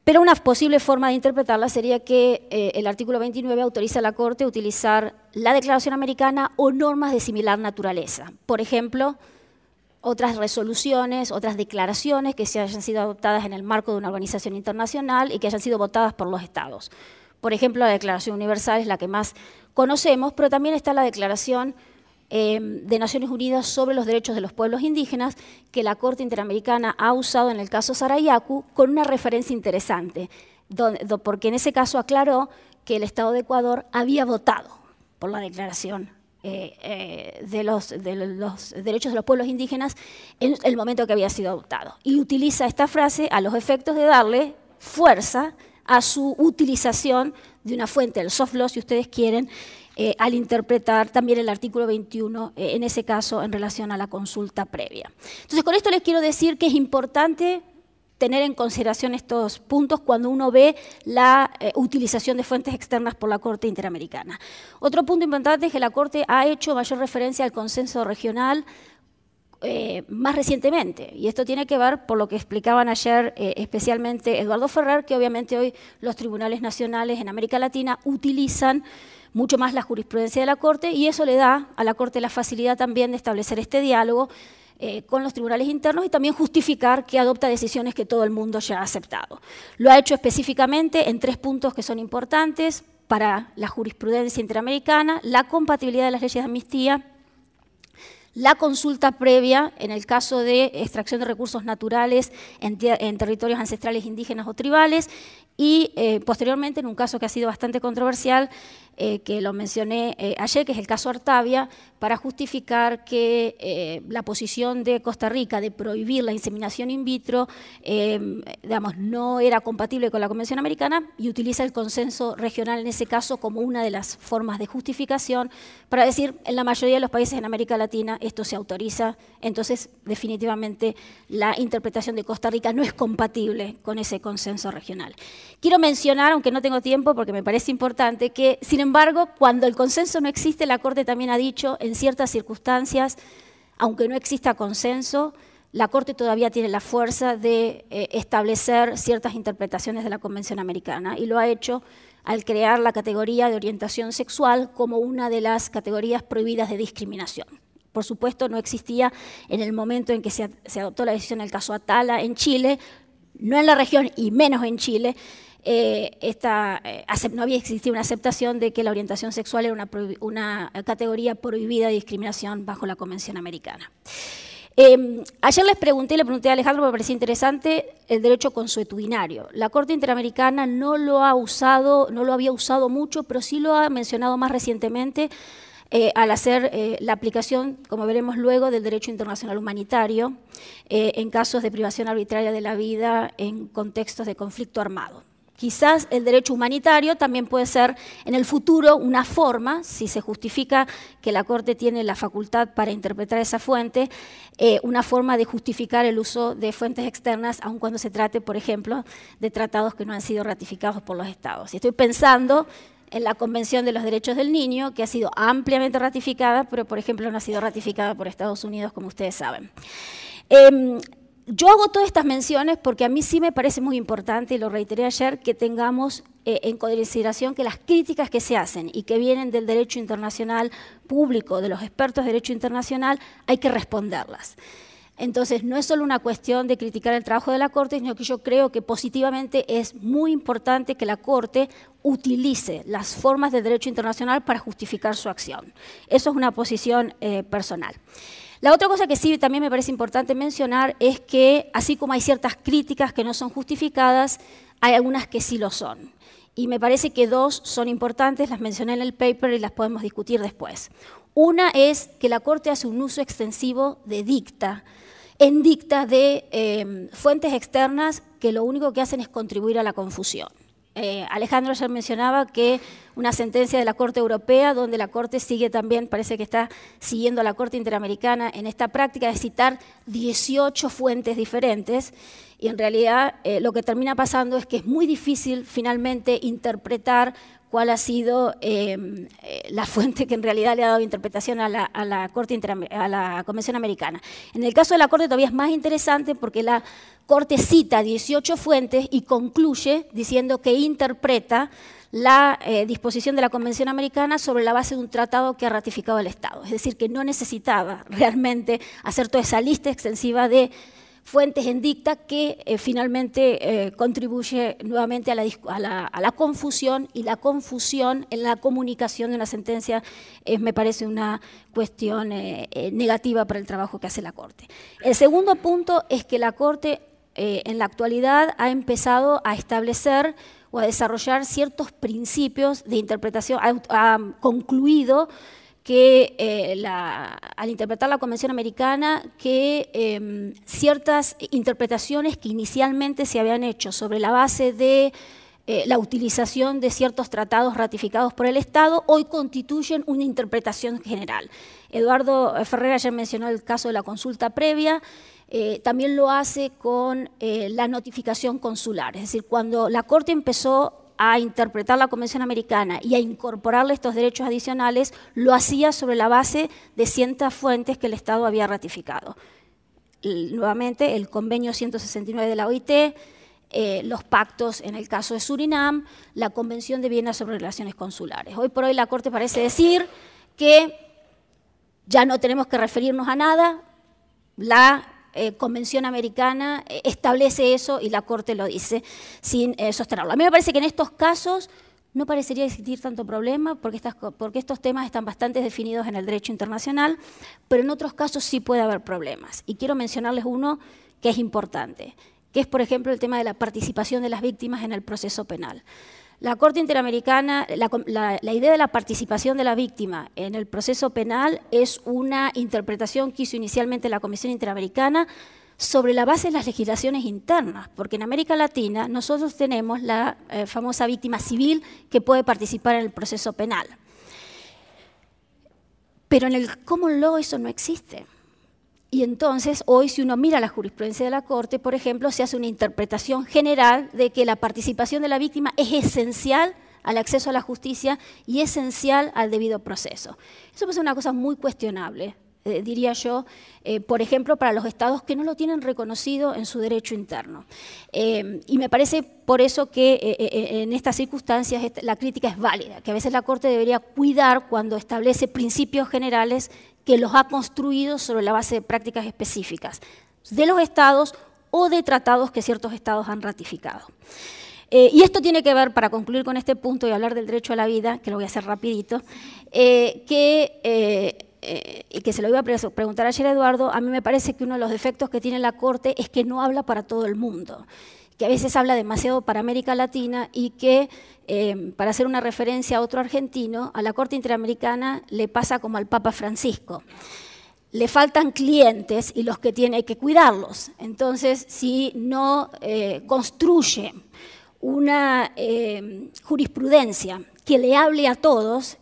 Speaker 3: Pero una posible forma de interpretarla sería que el artículo 29 autoriza a la Corte a utilizar la Declaración Americana o normas de similar naturaleza. Por ejemplo, otras resoluciones, otras declaraciones que se hayan sido adoptadas en el marco de una organización internacional y que hayan sido votadas por los Estados. Por ejemplo, la Declaración Universal es la que más conocemos, pero también está la Declaración de Naciones Unidas sobre los Derechos de los Pueblos Indígenas, que la Corte Interamericana ha usado en el caso Sarayaku con una referencia interesante, porque en ese caso aclaró que el Estado de Ecuador había votado por la Declaración de los Derechos de los Pueblos Indígenas en el momento que había sido adoptado. Y utiliza esta frase a los efectos de darle fuerza a su utilización de una fuente del soft law, si ustedes quieren, al interpretar también el artículo 21, en ese caso en relación a la consulta previa. Entonces, con esto les quiero decir que es importante tener en consideración estos puntos cuando uno ve la utilización de fuentes externas por la Corte Interamericana. Otro punto importante es que la Corte ha hecho mayor referencia al consenso regional más recientemente, y esto tiene que ver por lo que explicaban ayer especialmente Eduardo Ferrer, que obviamente hoy los tribunales nacionales en América Latina utilizan mucho más la jurisprudencia de la Corte, y eso le da a la Corte la facilidad también de establecer este diálogo con los tribunales internos y también justificar que adopta decisiones que todo el mundo ya ha aceptado. Lo ha hecho específicamente en 3 puntos que son importantes para la jurisprudencia interamericana: la compatibilidad de las leyes de amnistía, la consulta previa en el caso de extracción de recursos naturales en territorios ancestrales indígenas o tribales, y posteriormente, en un caso que ha sido bastante controversial, que lo mencioné ayer, que es el caso Artavia, para justificar que la posición de Costa Rica de prohibir la inseminación in vitro digamos, no era compatible con la Convención Americana, y utiliza el consenso regional en ese caso como una de las formas de justificación para decir, en la mayoría de los países en América Latina esto se autoriza, entonces definitivamente la interpretación de Costa Rica no es compatible con ese consenso regional. Quiero mencionar, aunque no tengo tiempo porque me parece importante, que sin embargo, cuando el consenso no existe, la Corte también ha dicho, en ciertas circunstancias, aunque no exista consenso, la Corte todavía tiene la fuerza de establecer ciertas interpretaciones de la Convención Americana, y lo ha hecho al crear la categoría de orientación sexual como una de las categorías prohibidas de discriminación. Por supuesto, no existía en el momento en que se adoptó la decisión en el caso Atala en Chile, no en la región y menos en Chile, no había existido una aceptación de que la orientación sexual era una categoría prohibida de discriminación bajo la Convención Americana. Ayer le pregunté a Alejandro, me parecía interesante, el derecho consuetudinario. La Corte Interamericana no lo había usado mucho, pero sí lo ha mencionado más recientemente al hacer la aplicación, como veremos luego, del derecho internacional humanitario en casos de privación arbitraria de la vida en contextos de conflicto armado. Quizás el derecho humanitario también puede ser en el futuro una forma, si se justifica que la Corte tiene la facultad para interpretar esa fuente, una forma de justificar el uso de fuentes externas, aun cuando se trate, por ejemplo, de tratados que no han sido ratificados por los Estados. Y estoy pensando en la Convención de los Derechos del Niño, que ha sido ampliamente ratificada, pero, por ejemplo, no ha sido ratificada por Estados Unidos, como ustedes saben. Yo hago todas estas menciones porque a mí sí me parece muy importante, y lo reiteré ayer, que tengamos en consideración que las críticas que se hacen y que vienen del derecho internacional público, de los expertos de derecho internacional, hay que responderlas. Entonces, no es solo una cuestión de criticar el trabajo de la Corte, sino que yo creo que positivamente es muy importante que la Corte utilice las formas del derecho internacional para justificar su acción. Eso es una posición personal. La otra cosa que sí también me parece importante mencionar es que, así como hay ciertas críticas que no son justificadas, hay algunas que sí lo son. Y me parece que dos son importantes, las mencioné en el paper y las podemos discutir después. Una es que la Corte hace un uso extensivo de dicta, de fuentes externas que lo único que hacen es contribuir a la confusión. Alejandro ayer mencionaba que una sentencia de la Corte Europea, donde la Corte sigue también, parece que está siguiendo a la Corte Interamericana en esta práctica de citar 18 fuentes diferentes, y en realidad lo que termina pasando es que es muy difícil finalmente interpretar cuál ha sido la fuente que en realidad le ha dado interpretación a la Convención Americana. En el caso de la Corte todavía es más interesante porque la Corte cita 18 fuentes y concluye diciendo que interpreta la disposición de la Convención Americana sobre la base de un tratado que ha ratificado el Estado. Es decir, que no necesitaba realmente hacer toda esa lista extensiva de fuentes en dicta que finalmente contribuye nuevamente a la confusión, y la confusión en la comunicación de una sentencia me parece una cuestión negativa para el trabajo que hace la Corte. El segundo punto es que la Corte en la actualidad ha empezado a establecer o a desarrollar ciertos principios de interpretación, ha concluido que al interpretar la Convención Americana, que ciertas interpretaciones que inicialmente se habían hecho sobre la base de la utilización de ciertos tratados ratificados por el Estado, hoy constituyen una interpretación general. Eduardo Ferrer ayer mencionó el caso de la consulta previa, también lo hace con la notificación consular, es decir, cuando la Corte empezó a interpretar la Convención Americana y a incorporarle estos derechos adicionales, lo hacía sobre la base de ciertas fuentes que el Estado había ratificado. Nuevamente, el convenio 169 de la OIT, los pactos en el caso de Surinam, la Convención de Viena sobre relaciones consulares. Hoy por hoy la Corte parece decir que ya no tenemos que referirnos a nada, la Convención Americana establece eso y la Corte lo dice sin sostenerlo. A mí me parece que en estos casos no parecería existir tanto problema porque estos temas están bastante definidos en el derecho internacional, pero en otros casos sí puede haber problemas. Y quiero mencionarles uno que es importante, que es, por ejemplo, el tema de la participación de las víctimas en el proceso penal. La Corte Interamericana, la idea de la participación de la víctima en el proceso penal es una interpretación que hizo inicialmente la Comisión Interamericana sobre la base de las legislaciones internas, porque en América Latina nosotros tenemos la famosa víctima civil que puede participar en el proceso penal. Pero en el common law eso no existe. Y entonces, hoy, si uno mira la jurisprudencia de la Corte, por ejemplo, se hace una interpretación general de que la participación de la víctima es esencial al acceso a la justicia y esencial al debido proceso. Eso es una cosa muy cuestionable, diría yo, por ejemplo, para los estados que no lo tienen reconocido en su derecho interno. Y me parece por eso que en estas circunstancias la crítica es válida, que a veces la Corte debería cuidar cuando establece principios generales que los ha construido sobre la base de prácticas específicas de los estados o de tratados que ciertos estados han ratificado. Y esto tiene que ver, para concluir con este punto y hablar del derecho a la vida, que lo voy a hacer rapidito, que se lo iba a preguntar ayer a Eduardo. A mí me parece que uno de los defectos que tiene la Corte es que no habla para todo el mundo, que a veces habla demasiado para América Latina y que, para hacer una referencia a otro argentino, a la Corte Interamericana le pasa como al Papa Francisco. Le faltan clientes y los que tiene hay que cuidarlos. Entonces, si no construye una jurisprudencia que le hable a todos,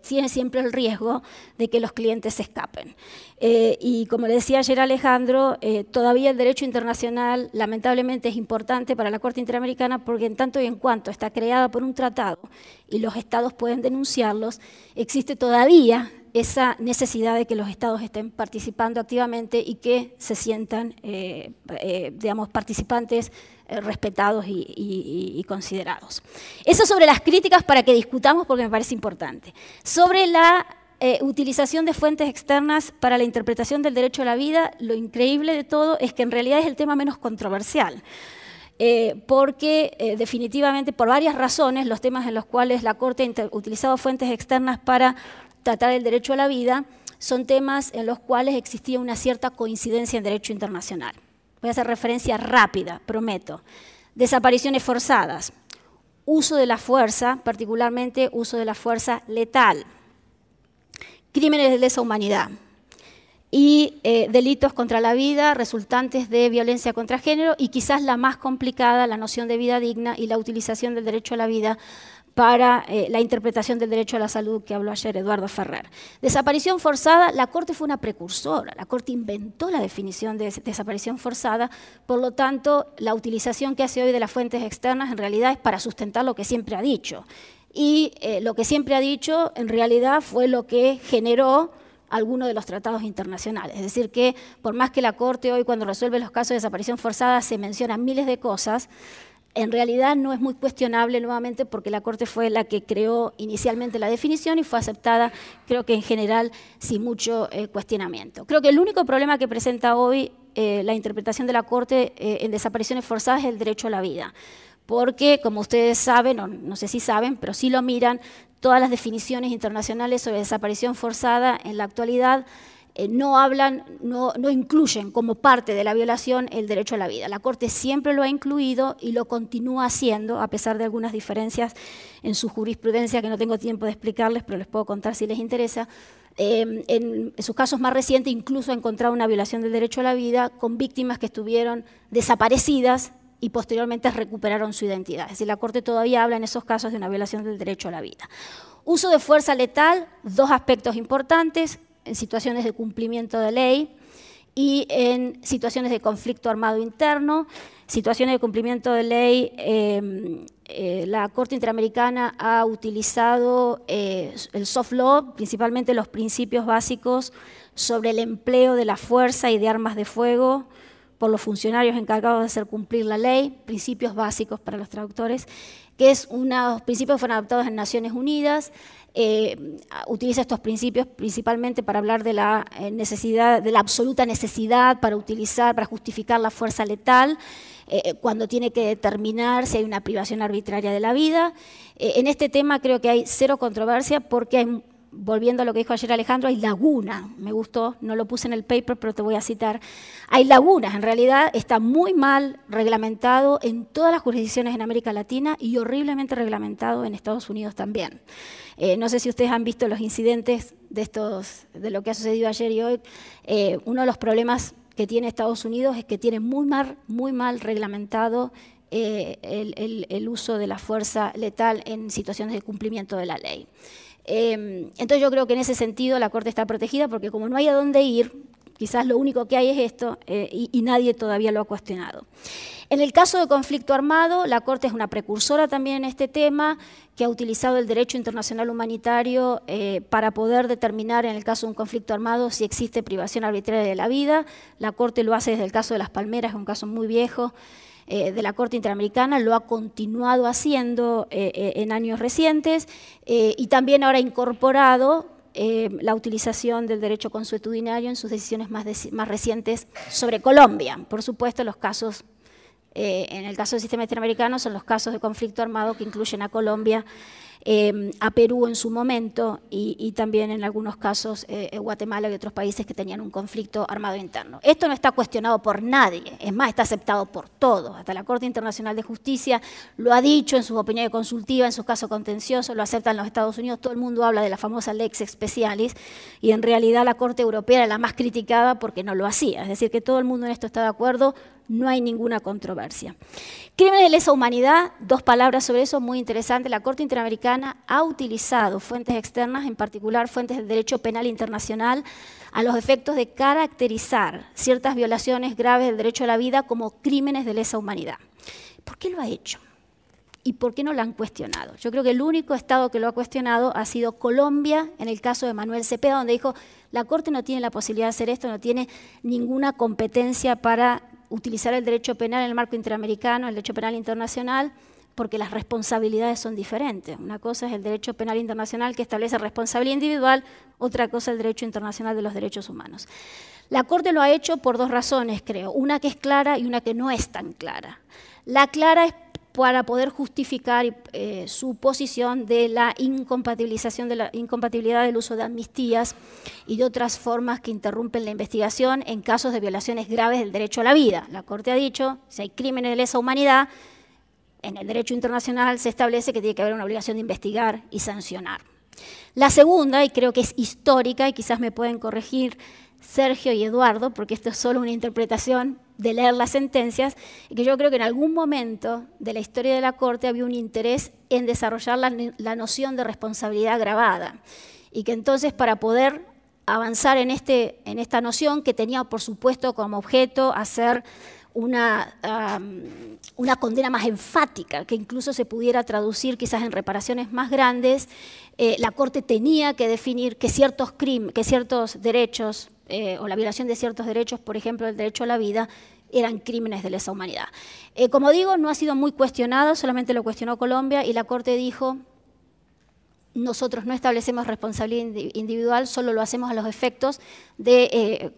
Speaker 3: tiene siempre el riesgo de que los clientes se escapen. Y como le decía ayer Alejandro, todavía el derecho internacional lamentablemente es importante para la Corte Interamericana porque en tanto y en cuanto está creada por un tratado y los estados pueden denunciarlos, existe todavía esa necesidad de que los estados estén participando activamente y que se sientan, digamos, participantes respetados y considerados. Eso sobre las críticas para que discutamos porque me parece importante. Sobre la utilización de fuentes externas para la interpretación del derecho a la vida, lo increíble de todo es que en realidad es el tema menos controversial. Porque definitivamente, por varias razones, los temas en los cuales la Corte ha utilizado fuentes externas para tratar el derecho a la vida son temas en los cuales existía una cierta coincidencia en derecho internacional. Voy a hacer referencia rápida, prometo. Desapariciones forzadas, uso de la fuerza, particularmente uso de la fuerza letal, crímenes de lesa humanidad y delitos contra la vida resultantes de violencia contra género y quizás la más complicada, la noción de vida digna y la utilización del derecho a la vida para la interpretación del derecho a la salud que habló ayer Eduardo Ferrer. Desaparición forzada, la Corte fue una precursora, la Corte inventó la definición de desaparición forzada, por lo tanto, la utilización que hace hoy de las fuentes externas en realidad es para sustentar lo que siempre ha dicho. Y lo que siempre ha dicho en realidad fue lo que generó algunos de los tratados internacionales. Es decir, que por más que la Corte hoy cuando resuelve los casos de desaparición forzada se mencionan miles de cosas, en realidad no es muy cuestionable nuevamente porque la Corte fue la que creó inicialmente la definición y fue aceptada, creo que en general, sin mucho cuestionamiento. Creo que el único problema que presenta hoy la interpretación de la Corte en desapariciones forzadas es el derecho a la vida. Porque, como ustedes saben, o no sé si saben, pero sí lo miran, todas las definiciones internacionales sobre desaparición forzada en la actualidad no incluyen como parte de la violación el derecho a la vida. La Corte siempre lo ha incluido y lo continúa haciendo, a pesar de algunas diferencias en su jurisprudencia que no tengo tiempo de explicarles, pero les puedo contar si les interesa. En sus casos más recientes incluso ha encontrado una violación del derecho a la vida con víctimas que estuvieron desaparecidas y posteriormente recuperaron su identidad. Es decir, la Corte todavía habla en esos casos de una violación del derecho a la vida. Uso de fuerza letal, dos aspectos importantes, en situaciones de cumplimiento de ley y en situaciones de conflicto armado interno. Situaciones de cumplimiento de ley, la Corte Interamericana ha utilizado el soft law, principalmente los principios básicos sobre el empleo de la fuerza y de armas de fuego por los funcionarios encargados de hacer cumplir la ley, principios básicos para los traductores, que es unos principios que fueron adoptados en Naciones Unidas. Utiliza estos principios principalmente para hablar de la necesidad, de la absoluta necesidad para justificar la fuerza letal, cuando tiene que determinar si hay una privación arbitraria de la vida. En este tema creo que hay cero controversia porque hay, volviendo a lo que dijo ayer Alejandro, hay lagunas, me gustó, no lo puse en el paper, pero te voy a citar, hay lagunas, en realidad está muy mal reglamentado en todas las jurisdicciones en América Latina y horriblemente reglamentado en Estados Unidos también. No sé si ustedes han visto los incidentes de lo que ha sucedido ayer y hoy. Uno de los problemas que tiene Estados Unidos es que tiene muy mal reglamentado el uso de la fuerza letal en situaciones de cumplimiento de la ley. Entonces yo creo que en ese sentido la Corte está protegida porque como no hay a dónde ir, quizás lo único que hay es esto y nadie todavía lo ha cuestionado. En el caso de conflicto armado, la Corte es una precursora también en este tema que ha utilizado el derecho internacional humanitario para poder determinar en el caso de un conflicto armado si existe privación arbitraria de la vida. La Corte lo hace desde el caso de las Palmeras, es un caso muy viejo, de la Corte Interamericana, lo ha continuado haciendo en años recientes y también ahora ha incorporado la utilización del derecho consuetudinario en sus decisiones más recientes sobre Colombia. Por supuesto, los casos, en el caso del sistema interamericano, son los casos de conflicto armado que incluyen a Colombia a Perú en su momento y también en algunos casos Guatemala y otros países que tenían un conflicto armado interno. Esto no está cuestionado por nadie, es más, está aceptado por todos. Hasta la Corte Internacional de Justicia lo ha dicho en sus opiniones consultivas, en sus casos contenciosos, lo aceptan los Estados Unidos, todo el mundo habla de la famosa lex specialis y en realidad la Corte Europea era la más criticada porque no lo hacía. Es decir, que todo el mundo en esto está de acuerdo, no hay ninguna controversia. Crímenes de lesa humanidad, 2 palabras sobre eso muy interesantes. La Corte Interamericana ha utilizado fuentes externas, en particular fuentes del derecho penal internacional, a los efectos de caracterizar ciertas violaciones graves del derecho a la vida como crímenes de lesa humanidad. ¿Por qué lo ha hecho? ¿Y por qué no lo han cuestionado? Yo creo que el único Estado que lo ha cuestionado ha sido Colombia, en el caso de Manuel Cepeda, donde dijo, la Corte no tiene la posibilidad de hacer esto, no tiene ninguna competencia para utilizar el derecho penal en el marco interamericano, el derecho penal internacional, porque las responsabilidades son diferentes. Una cosa es el derecho penal internacional que establece responsabilidad individual, otra cosa es el derecho internacional de los derechos humanos. La Corte lo ha hecho por 2 razones, creo. Una que es clara y una que no es tan clara. La clara es para poder justificar su posición de la incompatibilidad del uso de amnistías y de otras formas que interrumpen la investigación en casos de violaciones graves del derecho a la vida. La Corte ha dicho, si hay crímenes de lesa humanidad, en el derecho internacional se establece que tiene que haber una obligación de investigar y sancionar. La segunda, y creo que es histórica, y quizás me pueden corregir Sergio y Eduardo, porque esto es solo una interpretación de leer las sentencias, y que yo creo que en algún momento de la historia de la Corte había un interés en desarrollar la noción de responsabilidad agravada, y que entonces para poder avanzar en esta noción, que tenía por supuesto como objeto hacer una condena más enfática, que incluso se pudiera traducir quizás en reparaciones más grandes, la Corte tenía que definir que ciertos derechos o la violación de ciertos derechos, por ejemplo el derecho a la vida, eran crímenes de lesa humanidad. Como digo, no ha sido muy cuestionado, solamente lo cuestionó Colombia y la Corte dijo, nosotros no establecemos responsabilidad individual, solo lo hacemos a los efectos de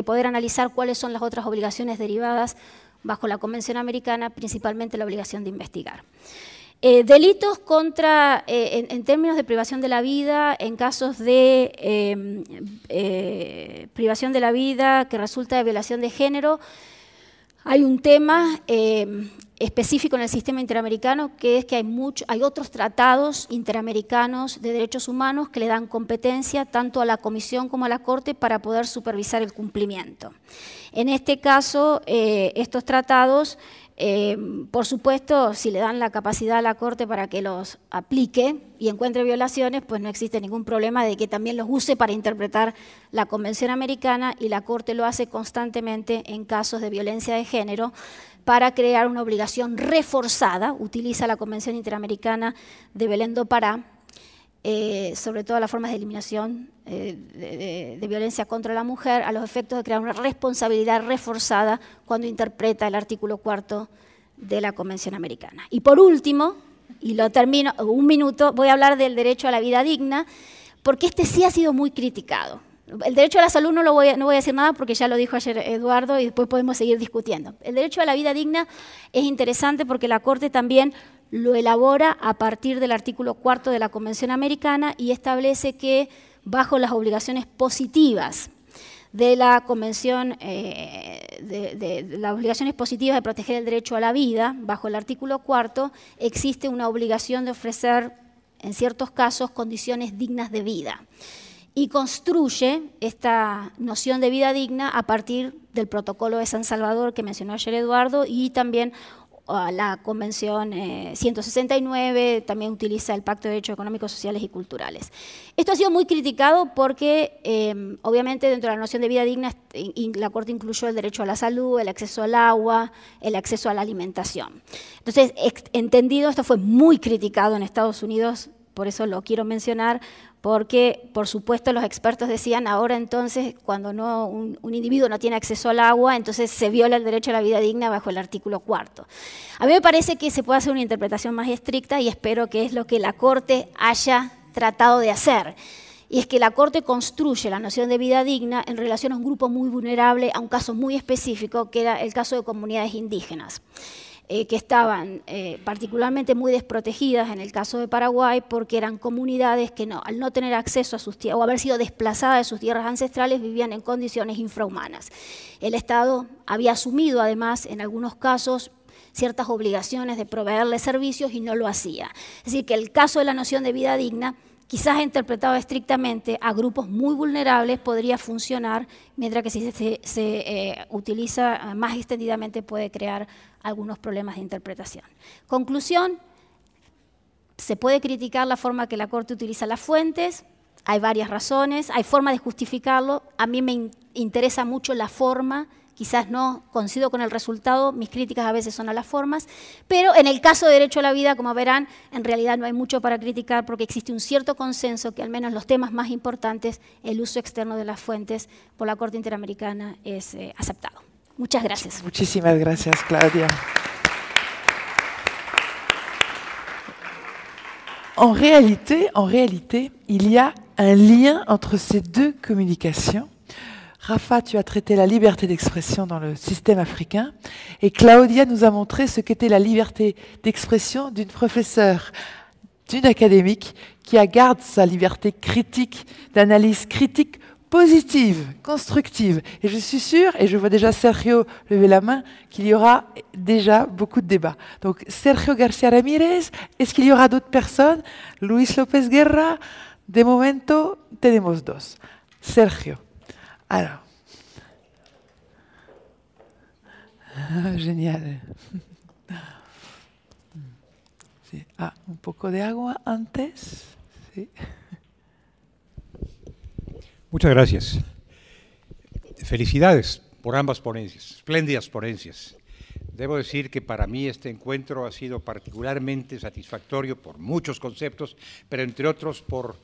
Speaker 3: poder analizar cuáles son las otras obligaciones derivadas bajo la Convención Americana, principalmente la obligación de investigar. Delitos contra, en términos de privación de la vida, en casos de privación de la vida que resulta de violación de género, hay un tema específico en el sistema interamericano, que es que hay otros tratados interamericanos de derechos humanos que le dan competencia tanto a la Comisión como a la Corte para poder supervisar el cumplimiento. En este caso, estos tratados, por supuesto, si le dan la capacidad a la Corte para que los aplique y encuentre violaciones, pues no existe ningún problema de que también los use para interpretar la Convención Americana, y la Corte lo hace constantemente en casos de violencia de género para crear una obligación reforzada. Utiliza la Convención Interamericana de Belén do Pará, sobre todo las formas de eliminación de violencia contra la mujer, a los efectos de crear una responsabilidad reforzada cuando interpreta el artículo 4 de la Convención Americana. Y por último, y lo termino, un minuto, voy a hablar del derecho a la vida digna, porque este sí ha sido muy criticado. El derecho a la salud no voy a decir nada porque ya lo dijo ayer Eduardo y después podemos seguir discutiendo. El derecho a la vida digna es interesante porque la Corte también lo elabora a partir del artículo 4 de la Convención Americana y establece que bajo las obligaciones positivas de la Convención, las obligaciones positivas de proteger el derecho a la vida, bajo el artículo 4, existe una obligación de ofrecer, en ciertos casos, condiciones dignas de vida. Y construye esta noción de vida digna a partir del protocolo de San Salvador que mencionó ayer Eduardo y también la Convención 169, también utiliza el Pacto de Derechos Económicos, Sociales y Culturales. Esto ha sido muy criticado porque obviamente dentro de la noción de vida digna la Corte incluyó el derecho a la salud, el acceso al agua, el acceso a la alimentación. Entonces, entendido, esto fue muy criticado en Estados Unidos, por eso lo quiero mencionar, porque por supuesto los expertos decían ahora entonces cuando un individuo no tiene acceso al agua, entonces se viola el derecho a la vida digna bajo el artículo 4. A mí me parece que se puede hacer una interpretación más estricta y espero que es lo que la Corte haya tratado de hacer. Y es que la Corte construye la noción de vida digna en relación a un grupo muy vulnerable, a un caso muy específico, que era el caso de comunidades indígenas. que estaban particularmente muy desprotegidas en el caso de Paraguay, porque eran comunidades que al no tener acceso a sus tierras o haber sido desplazadas de sus tierras ancestrales, vivían en condiciones infrahumanas. El Estado había asumido además en algunos casos ciertas obligaciones de proveerles servicios y no lo hacía. Es decir, que el caso de la noción de vida digna, quizás interpretado estrictamente a grupos muy vulnerables, podría funcionar, mientras que si se utiliza más extendidamente puede crear algunos problemas de interpretación. Conclusión, se puede criticar la forma que la Corte utiliza las fuentes, hay varias razones, hay formas de justificarlo, a mí me interesa mucho la forma, quizás no coincido con el resultado, mis críticas a veces son a las formas, pero en el caso de derecho a la vida, como verán, en realidad no hay mucho para criticar porque existe un cierto consenso que al menos los temas más importantes, el uso externo de las fuentes por la Corte Interamericana es aceptado. Muchas gracias.
Speaker 1: Muchísimas gracias, Claudia. En réalité, il y a un lien entre ces deux communications. Rafa, tu as traité la liberté d'expression dans le système africain et Claudia nous a montré ce qu'était la liberté d'expression d'une professeure, d'une académique qui garde sa liberté critique, d'analyse critique positive, constructive. Et je suis sûre, et je vois déjà Sergio lever la main, qu'il y aura déjà beaucoup de débats. Donc Sergio García Ramírez, est-ce qu'il y aura d'autres personnes? Luis López Guerra, de momento tenemos dos. Sergio. Alors. Génial. Sí. Un poco de agua antes. Sí.
Speaker 4: Muchas gracias. Felicidades por ambas ponencias, espléndidas ponencias. Debo decir que para mí este encuentro ha sido particularmente satisfactorio por muchos conceptos, pero entre otros por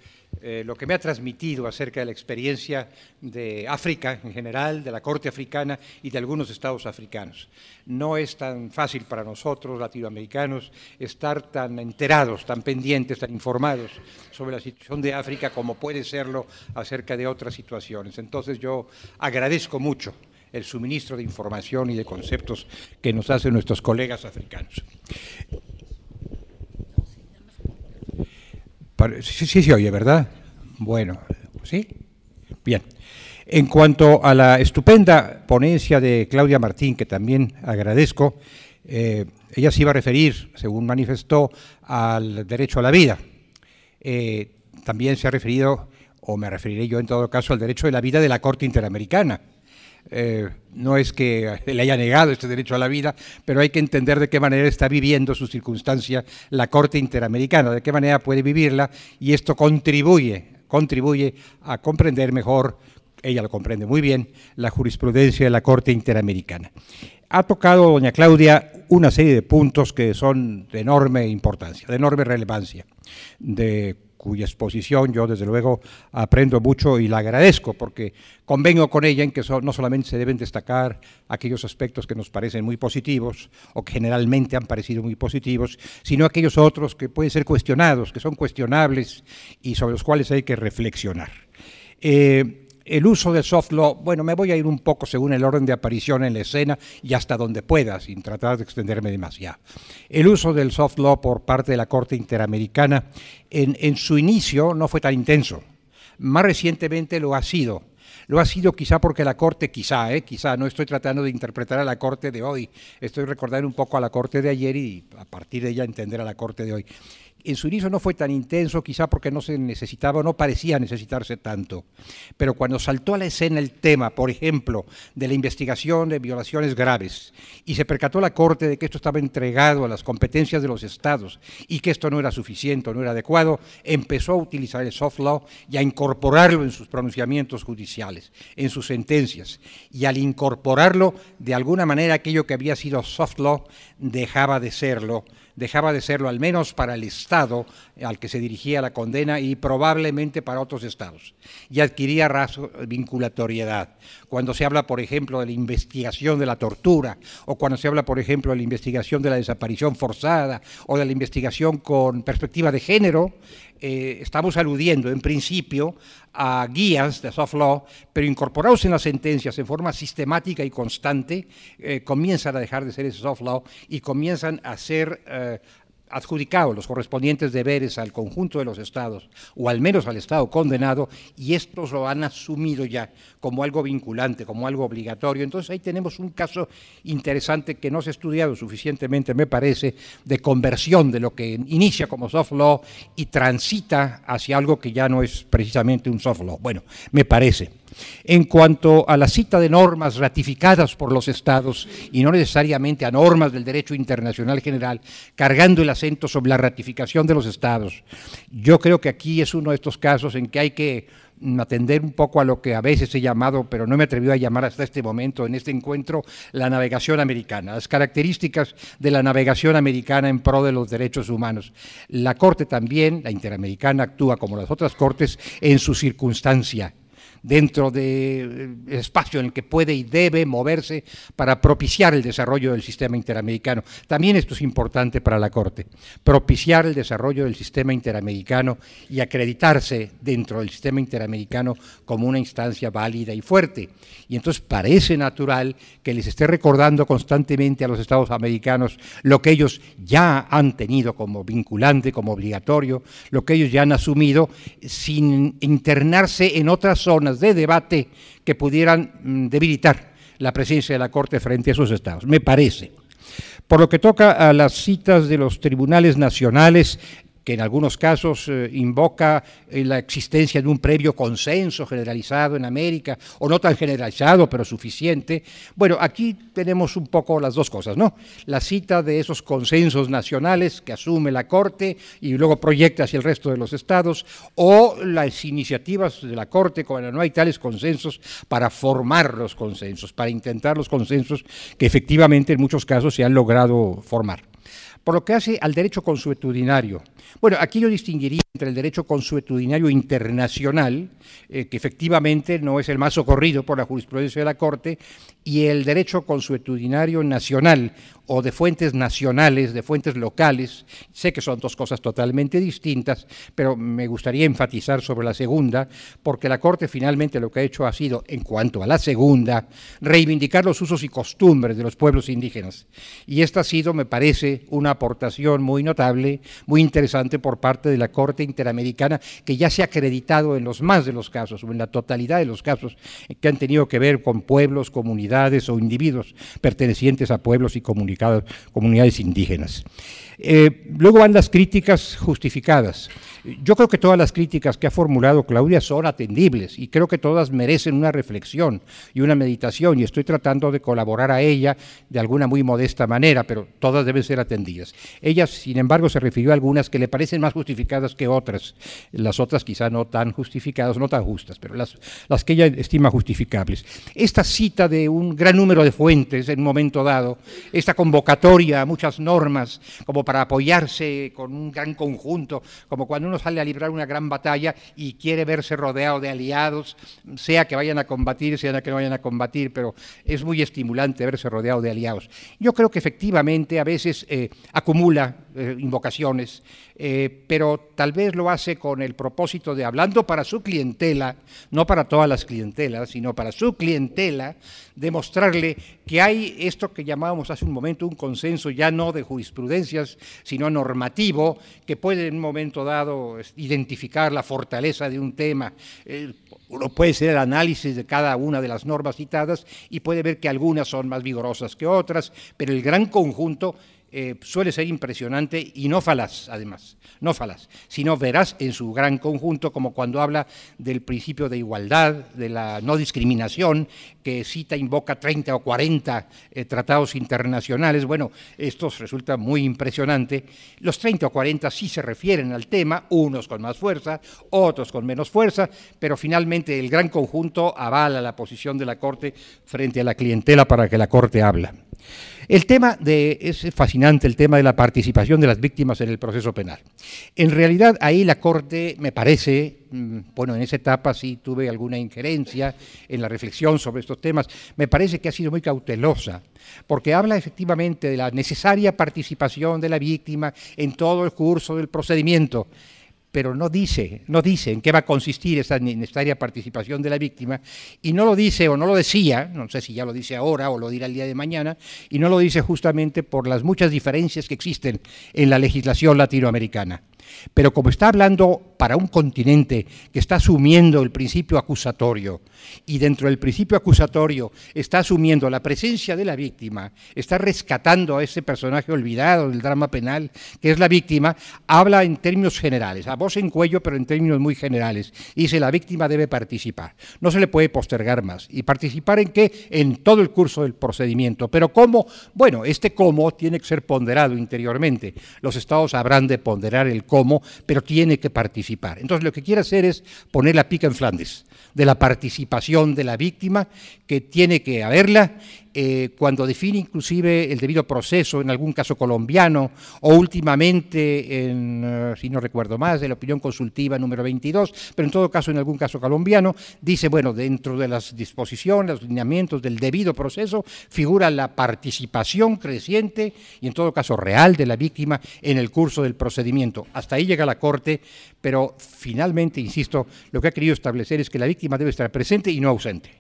Speaker 4: lo que me ha transmitido acerca de la experiencia de África en general, de la Corte Africana y de algunos estados africanos. No es tan fácil para nosotros, latinoamericanos, estar tan enterados, tan pendientes, tan informados sobre la situación de África como puede serlo acerca de otras situaciones. Entonces yo agradezco mucho el suministro de información y de conceptos que nos hacen nuestros colegas africanos. Sí se oye, ¿verdad? Bueno, ¿sí? Bien. En cuanto a la estupenda ponencia de Claudia Martín, que también agradezco, ella se iba a referir, según manifestó, al derecho a la vida. También se ha referido, o me referiré yo en todo caso, al derecho de la vida de la Corte Interamericana. No es que le haya negado este derecho a la vida, pero hay que entender de qué manera está viviendo su circunstancia la Corte Interamericana, de qué manera puede vivirla, y esto contribuye a comprender mejor, ella lo comprende muy bien, la jurisprudencia de la Corte Interamericana. Ha tocado, doña Claudia, una serie de puntos que son de enorme importancia, de enorme relevancia, de cuya exposición yo desde luego aprendo mucho y la agradezco, porque convengo con ella en que no solamente se deben destacar aquellos aspectos que nos parecen muy positivos o que generalmente han parecido muy positivos, sino aquellos otros que pueden ser cuestionados, que son cuestionables y sobre los cuales hay que reflexionar. El uso del soft law, bueno, me voy a ir un poco según el orden de aparición en la escena y hasta donde pueda, sin tratar de extenderme demasiado. El uso del soft law por parte de la Corte Interamericana en su inicio no fue tan intenso. Más recientemente lo ha sido. Lo ha sido quizá porque la Corte, quizá no estoy tratando de interpretar a la Corte de hoy, estoy recordando un poco a la Corte de ayer y a partir de ella entender a la Corte de hoy. En su inicio no fue tan intenso, quizá porque no se necesitaba o no parecía necesitarse tanto, pero cuando saltó a la escena el tema, por ejemplo, de la investigación de violaciones graves, y se percató la Corte de que esto estaba entregado a las competencias de los estados y que esto no era suficiente, no era adecuado, empezó a utilizar el soft law y a incorporarlo en sus pronunciamientos judiciales, en sus sentencias, y al incorporarlo, de alguna manera aquello que había sido soft law dejaba de serlo al menos para el Estado estado al que se dirigía la condena y probablemente para otros estados, y adquiría vinculatoriedad. Cuando se habla, por ejemplo, de la investigación de la tortura, o cuando se habla, por ejemplo, de la investigación de la desaparición forzada, o de la investigación con perspectiva de género, estamos aludiendo en principio a guías de soft law, pero incorporados en las sentencias en forma sistemática y constante, comienzan a dejar de ser ese soft law y comienzan a ser adjudicados los correspondientes deberes al conjunto de los estados, o al menos al estado condenado, y estos lo han asumido ya como algo vinculante, como algo obligatorio. Entonces ahí tenemos un caso interesante que no se ha estudiado suficientemente, me parece, de conversión de lo que inicia como soft law y transita hacia algo que ya no es precisamente un soft law. Bueno, me parece. En cuanto a la cita de normas ratificadas por los estados y no necesariamente a normas del derecho internacional general, cargando el acento sobre la ratificación de los estados, yo creo que aquí es uno de estos casos en que hay que atender un poco a lo que a veces he llamado, pero no me he atrevido a llamar hasta este momento, en este encuentro, la navegación americana, las características de la navegación americana en pro de los derechos humanos. La Corte también, la Interamericana, actúa como las otras cortes en su circunstancia, dentro del espacio en el que puede y debe moverse para propiciar el desarrollo del sistema interamericano. También esto es importante para la Corte, propiciar el desarrollo del sistema interamericano y acreditarse dentro del sistema interamericano como una instancia válida y fuerte. Y entonces parece natural que les esté recordando constantemente a los estados americanos lo que ellos ya han tenido como vinculante, como obligatorio, lo que ellos ya han asumido, sin internarse en otras zonas de debate que pudieran debilitar la presencia de la Corte frente a esos estados, me parece. Por lo que toca a las citas de los tribunales nacionales, que en algunos casos invoca la existencia de un previo consenso generalizado en América, o no tan generalizado, pero suficiente. Bueno, aquí tenemos un poco las dos cosas, ¿no? La cita de esos consensos nacionales que asume la Corte y luego proyecta hacia el resto de los estados, o las iniciativas de la Corte cuando no hay tales consensos para formar los consensos, para intentar los consensos que efectivamente en muchos casos se han logrado formar. Por lo que hace al derecho consuetudinario, bueno, aquí yo distinguiría entre el derecho consuetudinario internacional, que efectivamente no es el más socorrido por la jurisprudencia de la Corte, y el derecho consuetudinario nacional, o de fuentes nacionales, de fuentes locales. Sé que son dos cosas totalmente distintas, pero me gustaría enfatizar sobre la segunda, porque la Corte finalmente lo que ha hecho ha sido, en cuanto a la segunda, reivindicar los usos y costumbres de los pueblos indígenas. Y esta ha sido, me parece, una aportación muy notable, muy interesante por parte de la Corte Interamericana, que ya se ha acreditado en los más de los casos, o en la totalidad de los casos que han tenido que ver con pueblos, comunidades o individuos pertenecientes a pueblos y comunidades indígenas. Luego van las críticas justificadas. Yo creo que todas las críticas que ha formulado Claudia son atendibles y creo que todas merecen una reflexión y una meditación, y estoy tratando de colaborar a ella de alguna muy modesta manera, pero todas deben ser atendidas. Ella, sin embargo, se refirió a algunas que le parecen más justificadas que otras, las otras quizá no tan justificadas, no tan justas, pero las que ella estima justificables. Esta cita de un gran número de fuentes en un momento dado, esta convocatoria a muchas normas como para apoyarse con un gran conjunto, como cuando uno sale a librar una gran batalla y quiere verse rodeado de aliados, sea que vayan a combatir, sea que no vayan a combatir, pero es muy estimulante verse rodeado de aliados. Yo creo que efectivamente a veces acumula invocaciones, pero tal vez lo hace con el propósito de, hablando para su clientela, no para todas las clientelas, sino para su clientela, demostrarle que hay esto que llamábamos hace un momento un consenso ya no de jurisprudencias, sino normativo, que puede en un momento dado identificar la fortaleza de un tema. Uno puede hacer el análisis de cada una de las normas citadas y puede ver que algunas son más vigorosas que otras, pero el gran conjunto suele ser impresionante y no falaz, además, no falaz, sino veraz en su gran conjunto, como cuando habla del principio de igualdad, de la no discriminación, que cita, invoca 30 o 40 tratados internacionales. Bueno, esto resulta muy impresionante. Los 30 o 40 sí se refieren al tema, unos con más fuerza, otros con menos fuerza, pero finalmente el gran conjunto avala la posición de la Corte frente a la clientela para que la Corte habla. Es fascinante el tema de la participación de las víctimas en el proceso penal. En realidad, ahí la Corte, me parece, bueno, en esa etapa sí tuve alguna injerencia en la reflexión sobre estos temas, me parece que ha sido muy cautelosa, porque habla efectivamente de la necesaria participación de la víctima en todo el curso del procedimiento, pero no dice en qué va a consistir esa necesaria participación de la víctima, y no lo dice o no lo decía, no sé si ya lo dice ahora o lo dirá el día de mañana, y no lo dice justamente por las muchas diferencias que existen en la legislación latinoamericana. Pero como está hablando para un continente que está asumiendo el principio acusatorio, y dentro del principio acusatorio está asumiendo la presencia de la víctima, está rescatando a ese personaje olvidado del drama penal que es la víctima, habla en términos generales, a voz en cuello, pero en términos muy generales. Dice: la víctima debe participar, no se le puede postergar más. ¿Y participar en qué? En todo el curso del procedimiento. ¿Pero cómo? Bueno, este cómo tiene que ser ponderado interiormente. Los estados habrán de ponderar el cómo, pero tiene que participar. Entonces, lo que quiere hacer es poner la pica en Flandes de la participación de la víctima, que tiene que haberla, cuando define inclusive el debido proceso, en algún caso colombiano, o últimamente, si no recuerdo más, de la opinión consultiva número 22, pero en todo caso en algún caso colombiano, dice, bueno, dentro de las disposiciones, los lineamientos del debido proceso, figura la participación creciente y en todo caso real de la víctima en el curso del procedimiento. Hasta ahí llega la Corte, pero finalmente, insisto, lo que ha querido establecer es que la víctima debe estar presente y no ausente,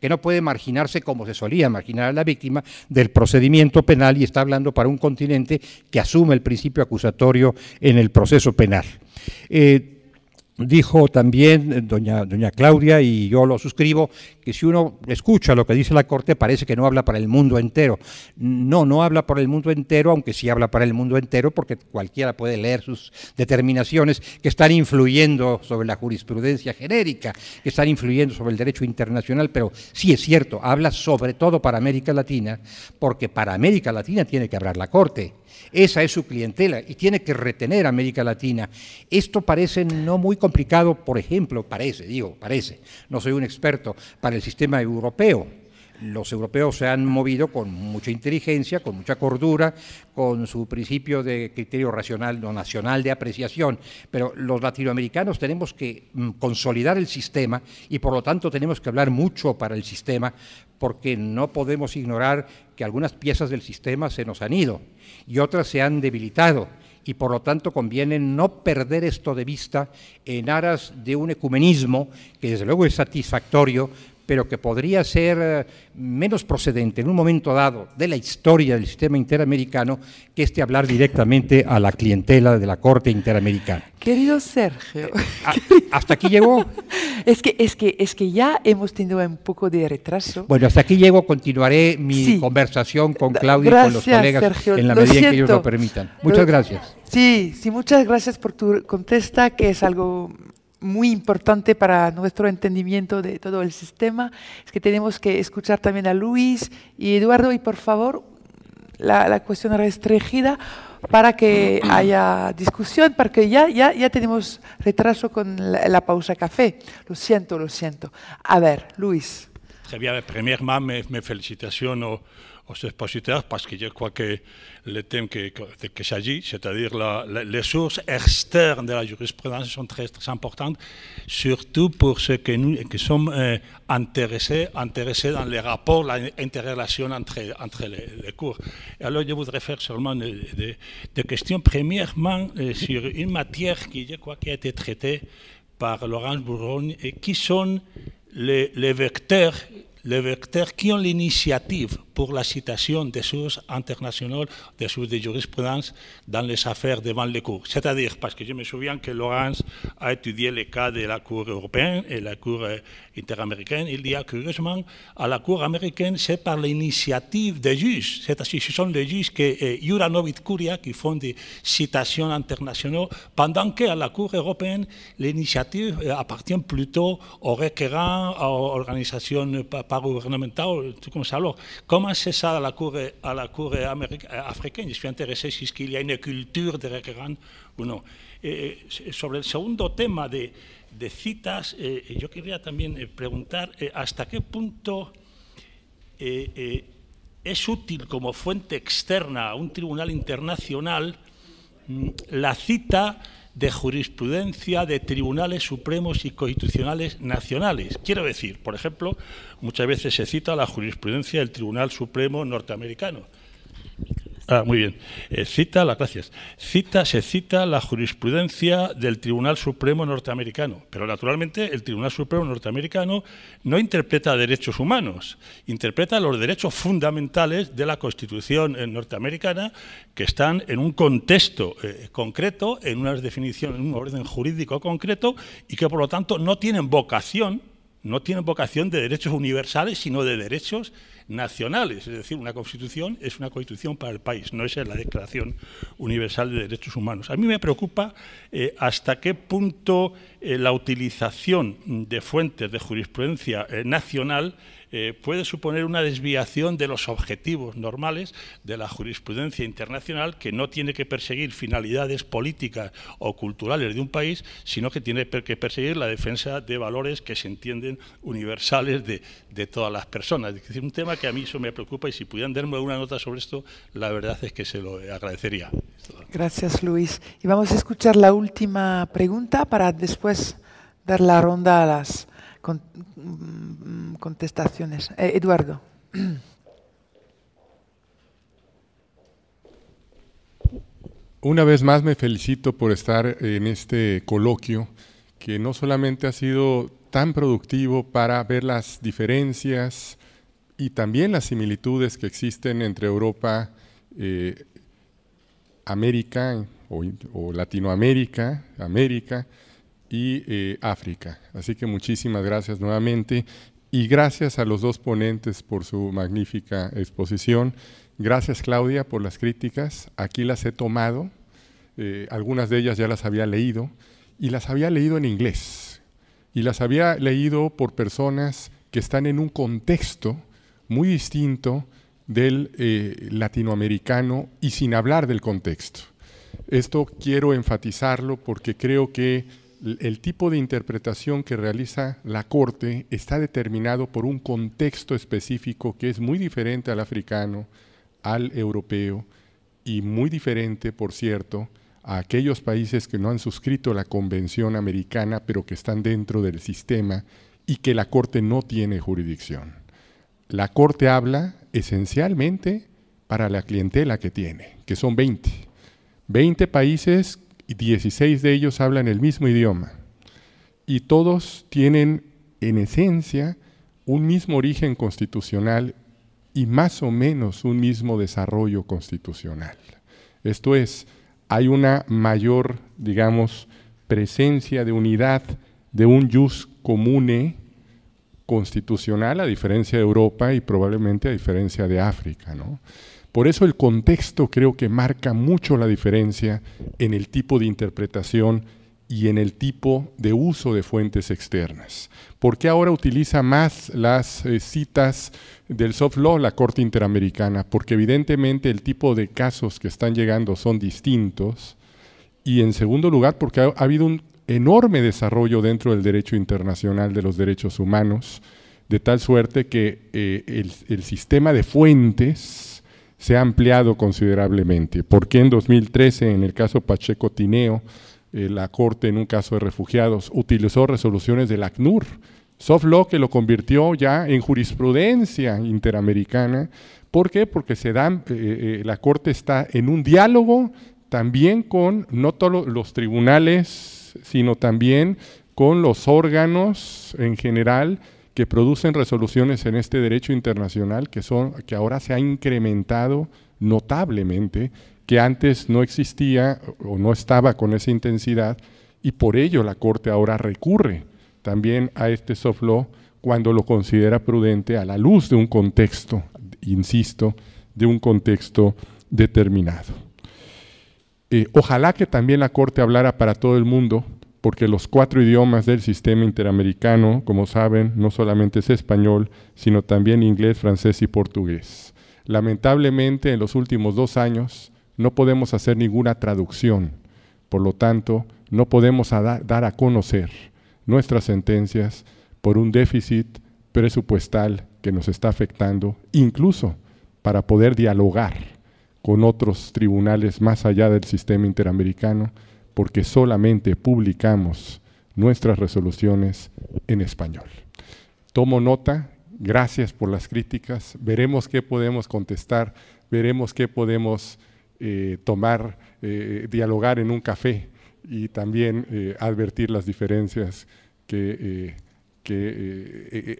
Speaker 4: que no puede marginarse como se solía marginar a la víctima del procedimiento penal, y está hablando para un continente que asume el principio acusatorio en el proceso penal. Dijo también doña Claudia, y yo lo suscribo, que si uno escucha lo que dice la Corte parece que no habla para el mundo entero. No habla para el mundo entero, aunque sí habla para el mundo entero, porque cualquiera puede leer sus determinaciones que están influyendo sobre la jurisprudencia genérica, que están influyendo sobre el derecho internacional, pero sí es cierto, habla sobre todo para América Latina, porque para América Latina tiene que hablar la Corte. Esa es su clientela y tiene que retener a América Latina. Esto parece no muy complicado, por ejemplo, parece, no soy un experto, para el sistema europeo. Los europeos se han movido con mucha inteligencia, con mucha cordura, con su principio de criterio racional o nacional de apreciación, pero los latinoamericanos tenemos que consolidar el sistema y por lo tanto tenemos que hablar mucho para el sistema, porque no podemos ignorar que algunas piezas del sistema se nos han ido y otras se han debilitado, y por lo tanto conviene no perder esto de vista en aras de un ecumenismo que desde luego es satisfactorio, pero que podría ser menos procedente en un momento dado de la historia del sistema interamericano que hablar directamente a la clientela de la Corte Interamericana.
Speaker 1: Querido Sergio.
Speaker 4: ¿Hasta aquí llegó?
Speaker 1: Es que ya hemos tenido un poco de retraso.
Speaker 4: Bueno, hasta aquí llego, continuaré mi conversación con Claudia y con los colegas, Sergio, en la medida en que ellos lo permitan. Muchas gracias.
Speaker 1: Sí, muchas gracias por tu contesta, que es algo muy importante para nuestro entendimiento de todo el sistema. Es que tenemos que escuchar también a Luis y Eduardo, y por favor, la cuestión restringida para que haya discusión, porque ya tenemos retraso con la pausa café. Lo siento. A ver, Luis.
Speaker 5: Très bien. Premièrement, mes félicitations aux expositeurs, parce que je crois que le thème que s'agit, c'est-à-dire les sources externes de la jurisprudence, sont très, très importantes, surtout pour ceux que nous qui sommes intéressés dans les rapports, l'interrelation entre les cours. Et alors, je voudrais faire seulement des questions. Premièrement, sur une matière qui, je crois, qui a été traitée par Laurence Bourgogne, et qui sont les vecteurs qui ont l'initiative pour la citation des sources internationales, des sources de jurisprudence dans les affaires devant les cours. C'est-à-dire, parce que je me souviens que Laurence a étudié les cas de la Cour européenne et la Cour interaméricaine. Il dit curieusement, à la Cour américaine, c'est par l'initiative des juges. C'est-à-dire, ce sont les juges Juranovic Curia qui font des citations internationales, pendant qu'à la Cour européenne, l'initiative appartient plutôt aux requérants, aux organisations paragouvernementales, tout comme ça. Alors, comment c'est ça à la Cour africaine? Je suis intéressé si qu'il y a une culture de requérants ou non. Sobre el segundo tema de citas, yo quería también preguntar hasta qué punto es útil como fuente externa a un tribunal internacional la cita de jurisprudencia de tribunales supremos y constitucionales nacionales. Quiero decir, por ejemplo, muchas veces se cita la jurisprudencia del Tribunal Supremo norteamericano. Muy bien. Se cita la jurisprudencia del Tribunal Supremo norteamericano, pero naturalmente el Tribunal Supremo norteamericano no interpreta derechos humanos, interpreta los derechos fundamentales de la Constitución norteamericana, que están en un contexto concreto, en unas definiciones, en un orden jurídico concreto, y que por lo tanto no tienen vocación de derechos universales, sino de derechos nacionales. Es decir, una Constitución es una Constitución para el país, no es la Declaración Universal de Derechos Humanos. A mí me preocupa hasta qué punto la utilización de fuentes de jurisprudencia nacional puede suponer una desviación de los objetivos normales de la jurisprudencia internacional, que no tiene que perseguir finalidades políticas o culturales de un país, sino que tiene que perseguir la defensa de valores que se entienden universales de todas las personas. Es decir, un tema que a mí eso me preocupa, y si pudieran darme alguna nota sobre esto, la verdad es que se lo agradecería.
Speaker 1: Gracias, Luis. Y vamos a escuchar la última pregunta para después dar la ronda a las contestaciones. Eduardo.
Speaker 6: Una vez más me felicito por estar en este coloquio, que no solamente ha sido tan productivo para ver las diferencias y también las similitudes que existen entre Europa, América o Latinoamérica, América y África. Así que muchísimas gracias nuevamente, y gracias a los dos ponentes por su magnífica exposición. Gracias, Claudia, por las críticas. Aquí las he tomado, algunas de ellas ya las había leído, y las había leído en inglés, y las había leído por personas que están en un contexto muy distinto del latinoamericano, y sin hablar del contexto. Esto quiero enfatizarlo porque creo que el tipo de interpretación que realiza la Corte está determinado por un contexto específico que es muy diferente al africano, al europeo, y muy diferente, por cierto, a aquellos países que no han suscrito la Convención Americana, pero que están dentro del sistema y que la Corte no tiene jurisdicción. La Corte habla esencialmente para la clientela que tiene, que son 20 países, y 16 de ellos hablan el mismo idioma, y todos tienen en esencia un mismo origen constitucional y más o menos un mismo desarrollo constitucional. Esto es, hay una mayor, digamos, presencia de unidad de un jus comune constitucional, a diferencia de Europa y probablemente a diferencia de África, ¿no? Por eso el contexto creo que marca mucho la diferencia en el tipo de interpretación y en el tipo de uso de fuentes externas. ¿Por qué ahora utiliza más las citas del soft law la Corte Interamericana? Porque evidentemente el tipo de casos que están llegando son distintos, y en segundo lugar porque ha habido un enorme desarrollo dentro del derecho internacional de los derechos humanos, de tal suerte que el sistema de fuentes se ha ampliado considerablemente. Porque en 2013, en el caso Pacheco Tineo, la Corte en un caso de refugiados utilizó resoluciones del ACNUR, soft law, que lo convirtió ya en jurisprudencia interamericana. ¿Por qué? Porque la Corte está en un diálogo también con no todos los tribunales, sino también con los órganos en general que producen resoluciones en este derecho internacional, que ahora se ha incrementado notablemente, que antes no existía o no estaba con esa intensidad, y por ello la Corte ahora recurre también a este soft law cuando lo considera prudente, a la luz de un contexto, insisto, de un contexto determinado. Ojalá que también la Corte hablara para todo el mundo, porque los 4 idiomas del sistema interamericano, como saben, no solamente es español, sino también inglés, francés y portugués. Lamentablemente, en los últimos 2 años no podemos hacer ninguna traducción, por lo tanto, no podemos dar a conocer nuestras sentencias por un déficit presupuestal que nos está afectando, incluso para poder dialogar con otros tribunales más allá del sistema interamericano, porque solamente publicamos nuestras resoluciones en español. Tomo nota, gracias por las críticas, veremos qué podemos contestar, veremos qué podemos tomar, dialogar en un café y también advertir las diferencias que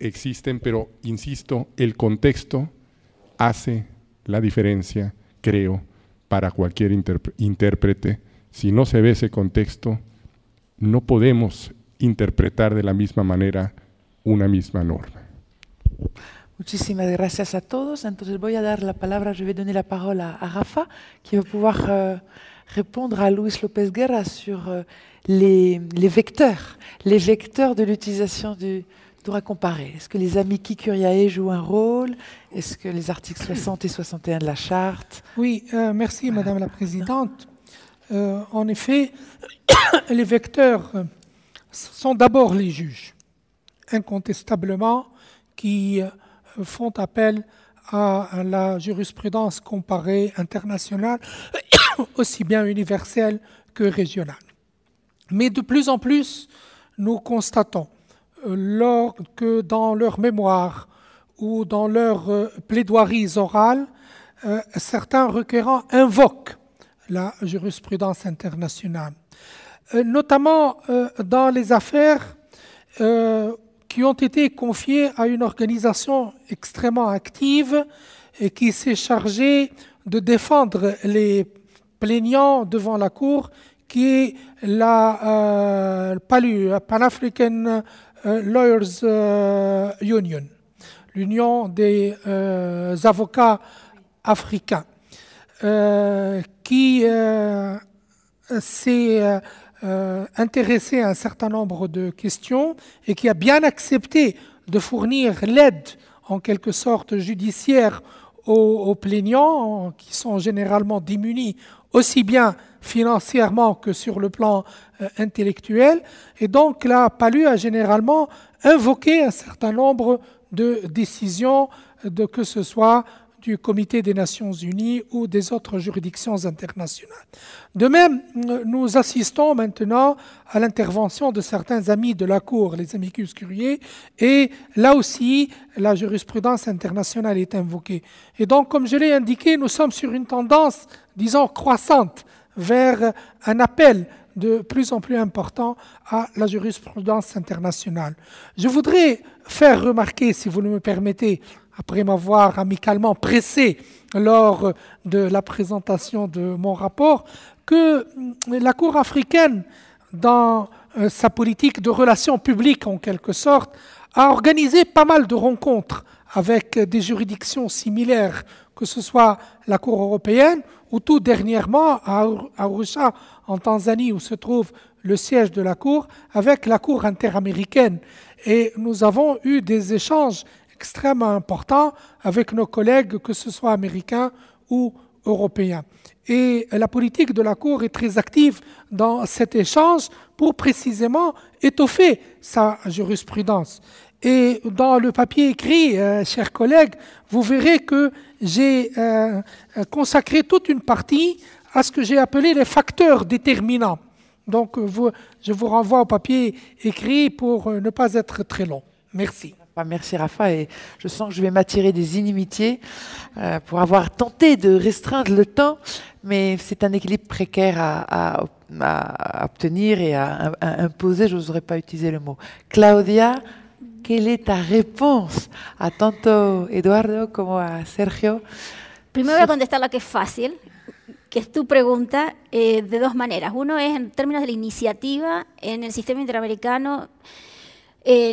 Speaker 6: existen, pero insisto, el contexto hace la diferencia, creo, para cualquier intérprete. Si no se ve ese contexto, no podemos interpretar de la misma manera una misma norma.
Speaker 1: Muchísimas gracias a todos. Entonces voy a dar la palabra, je vais donner la parole à Rafa, qui va pouvoir répondre à Luis López Guerra sur les vecteurs de l'utilisation du droit comparé. Est-ce que les amici curiae jouent un rôle? Est-ce que les articles 60 et 61 de la Charte?
Speaker 2: Oui, merci Madame la Présidente. En effet, les vecteurs sont d'abord les juges, incontestablement, qui font appel à la jurisprudence comparée internationale, aussi bien universelle que régionale. Mais de plus en plus, nous constatons que dans leurs mémoires ou dans leurs plaidoiries orales, certains requérants invoquent la jurisprudence internationale, notamment dans les affaires qui ont été confiées à une organisation extrêmement active et qui s'est chargée de défendre les plaignants devant la Cour, qui est la PALU, Pan-African Lawyers Union, l'Union des avocats africains, qui s'est intéressé à un certain nombre de questions et qui a bien accepté de fournir l'aide en quelque sorte judiciaire aux plaignants qui sont généralement démunis aussi bien financièrement que sur le plan intellectuel. Et donc la PALU a généralement invoqué un certain nombre de décisions, que ce soit du Comité des Nations Unies ou des autres juridictions internationales. De même, nous assistons maintenant à l'intervention de certains amis de la Cour, les amicus curiae, et là aussi, la jurisprudence internationale est invoquée. Et donc, comme je l'ai indiqué, nous sommes sur une tendance, disons, croissante vers un appel de plus en plus important à la jurisprudence internationale. Je voudrais faire remarquer, si vous me permettez, après m'avoir amicalement pressé lors de la présentation de mon rapport, que la Cour africaine, dans sa politique de relations publiques en quelque sorte, a organisé pas mal de rencontres avec des juridictions similaires, que ce soit la Cour européenne ou tout dernièrement à Arusha, en Tanzanie, où se trouve le siège de la Cour, avec la Cour interaméricaine. Et nous avons eu des échanges extrêmement important avec nos collègues, que ce soit américains ou européens. Et la politique de la Cour est très active dans cet échange pour précisément étoffer sa jurisprudence. Et dans le papier écrit, chers collègues, vous verrez que j'ai consacré toute une partie à ce que j'ai appelé les facteurs déterminants. Donc, je vous renvoie au papier écrit pour ne pas être très long. Merci.
Speaker 1: Merci Rafa, et je sens que je vais m'attirer des inimitiés pour avoir tenté de restreindre le temps, mais c'est un équilibre précaire à obtenir et à imposer, je n'oserais pas utiliser le mot. Claudia, quelle est ta réponse a tanto Eduardo como a Sergio?
Speaker 3: Primero voy a contestar la que es fácil, que es tu pregunta, de dos maneras. Uno es en términos de la iniciativa en el sistema interamericano.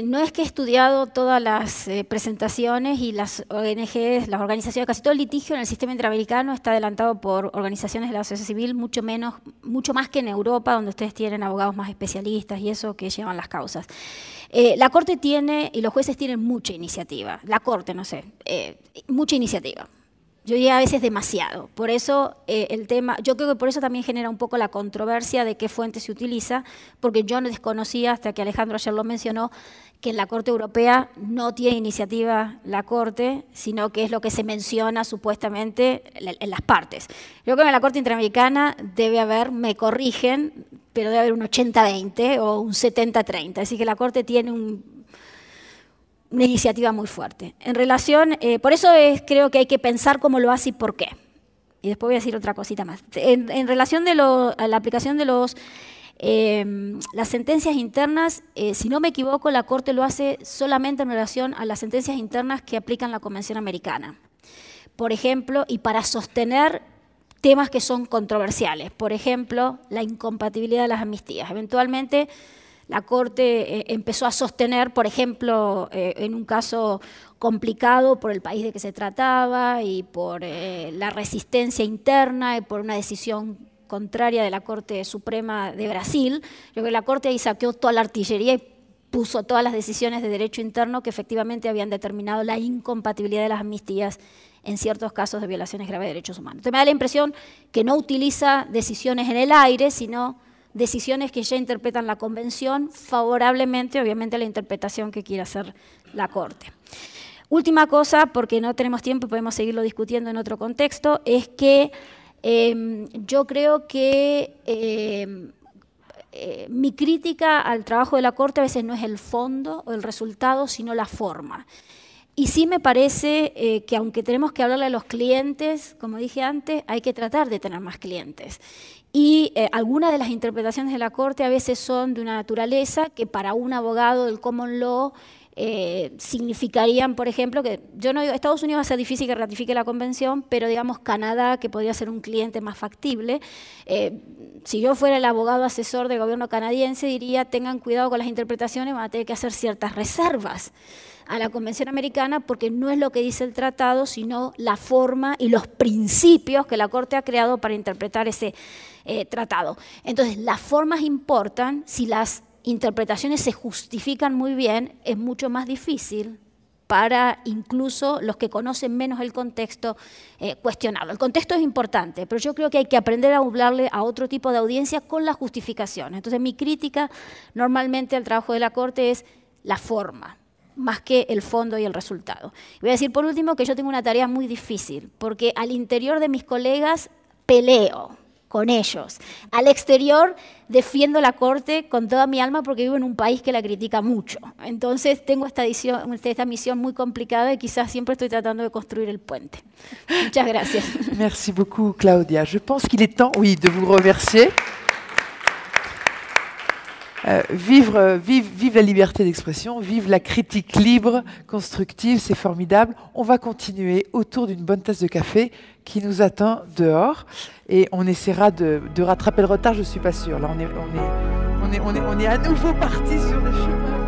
Speaker 3: No es que he estudiado todas las presentaciones y las ONGs, las organizaciones, casi todo el litigio en el sistema interamericano está adelantado por organizaciones de la sociedad civil, mucho más que en Europa, donde ustedes tienen abogados más especialistas y eso que llevan las causas. La Corte tiene, y los jueces tienen mucha iniciativa, la Corte, no sé, mucha iniciativa. Yo diría a veces demasiado. Por eso el tema, yo creo que por eso también genera un poco la controversia de qué fuente se utiliza, porque yo no desconocía, hasta que Alejandro ayer lo mencionó, que en la Corte Europea no tiene iniciativa la Corte, sino que es lo que se menciona supuestamente en las partes. Yo creo que en la Corte Interamericana debe haber, me corrigen, pero debe haber un 80-20 o un 70-30, así que la Corte tiene una iniciativa muy fuerte. En relación, por eso creo que hay que pensar cómo lo hace y por qué. Y después voy a decir otra cosita más. En relación a la aplicación de las sentencias internas, si no me equivoco, la Corte lo hace solamente en relación a las sentencias internas que aplican la Convención Americana. Por ejemplo, y para sostener temas que son controversiales. Por ejemplo, la incompatibilidad de las amnistías. Eventualmente, la Corte empezó a sostener, por ejemplo, en un caso complicado por el país de que se trataba y por la resistencia interna y por una decisión contraria de la Corte Suprema de Brasil. Yo creo que la Corte ahí saqueó toda la artillería y puso todas las decisiones de derecho interno que efectivamente habían determinado la incompatibilidad de las amnistías en ciertos casos de violaciones graves de derechos humanos. Entonces me da la impresión que no utiliza decisiones en el aire, sino decisiones que ya interpretan la Convención favorablemente, obviamente, a la interpretación que quiere hacer la Corte. Última cosa, porque no tenemos tiempo y podemos seguirlo discutiendo en otro contexto, es que yo creo que mi crítica al trabajo de la Corte a veces no es el fondo o el resultado, sino la forma. Y sí me parece que aunque tenemos que hablarle a los clientes, como dije antes, hay que tratar de tener más clientes. Y algunas de las interpretaciones de la Corte a veces son de una naturaleza que para un abogado del common law significarían, por ejemplo, que yo no digo, Estados Unidos va a ser difícil que ratifique la convención, pero digamos Canadá, que podría ser un cliente más factible. Si yo fuera el abogado asesor del gobierno canadiense, diría, tengan cuidado con las interpretaciones, van a tener que hacer ciertas reservas a la Convención Americana, porque no es lo que dice el tratado, sino la forma y los principios que la Corte ha creado para interpretar ese tratado. Entonces, las formas importan. Si las interpretaciones se justifican muy bien, es mucho más difícil para incluso los que conocen menos el contexto cuestionarlo. El contexto es importante, pero yo creo que hay que aprender a hablarle a otro tipo de audiencia con la justificación. Entonces, mi crítica normalmente al trabajo de la Corte es la forma, más que el fondo y el resultado. Voy a decir por último que yo tengo una tarea muy difícil, porque al interior de mis colegas peleo con ellos. Al exterior defiendo la Corte con toda mi alma porque vivo en un país que la critica mucho. Entonces tengo esta misión muy complicada y quizás siempre estoy tratando de construir el puente. Muchas gracias.
Speaker 1: Merci beaucoup, Claudia. Je pense qu'il est temps, oui, de vous remercier. Vive la liberté d'expression, vive la critique libre, constructive, c'est formidable. On va continuer autour d'une bonne tasse de café qui nous attend dehors et on essaiera de rattraper le retard, je ne suis pas sûre. Là, on est à nouveau parti sur des chemins.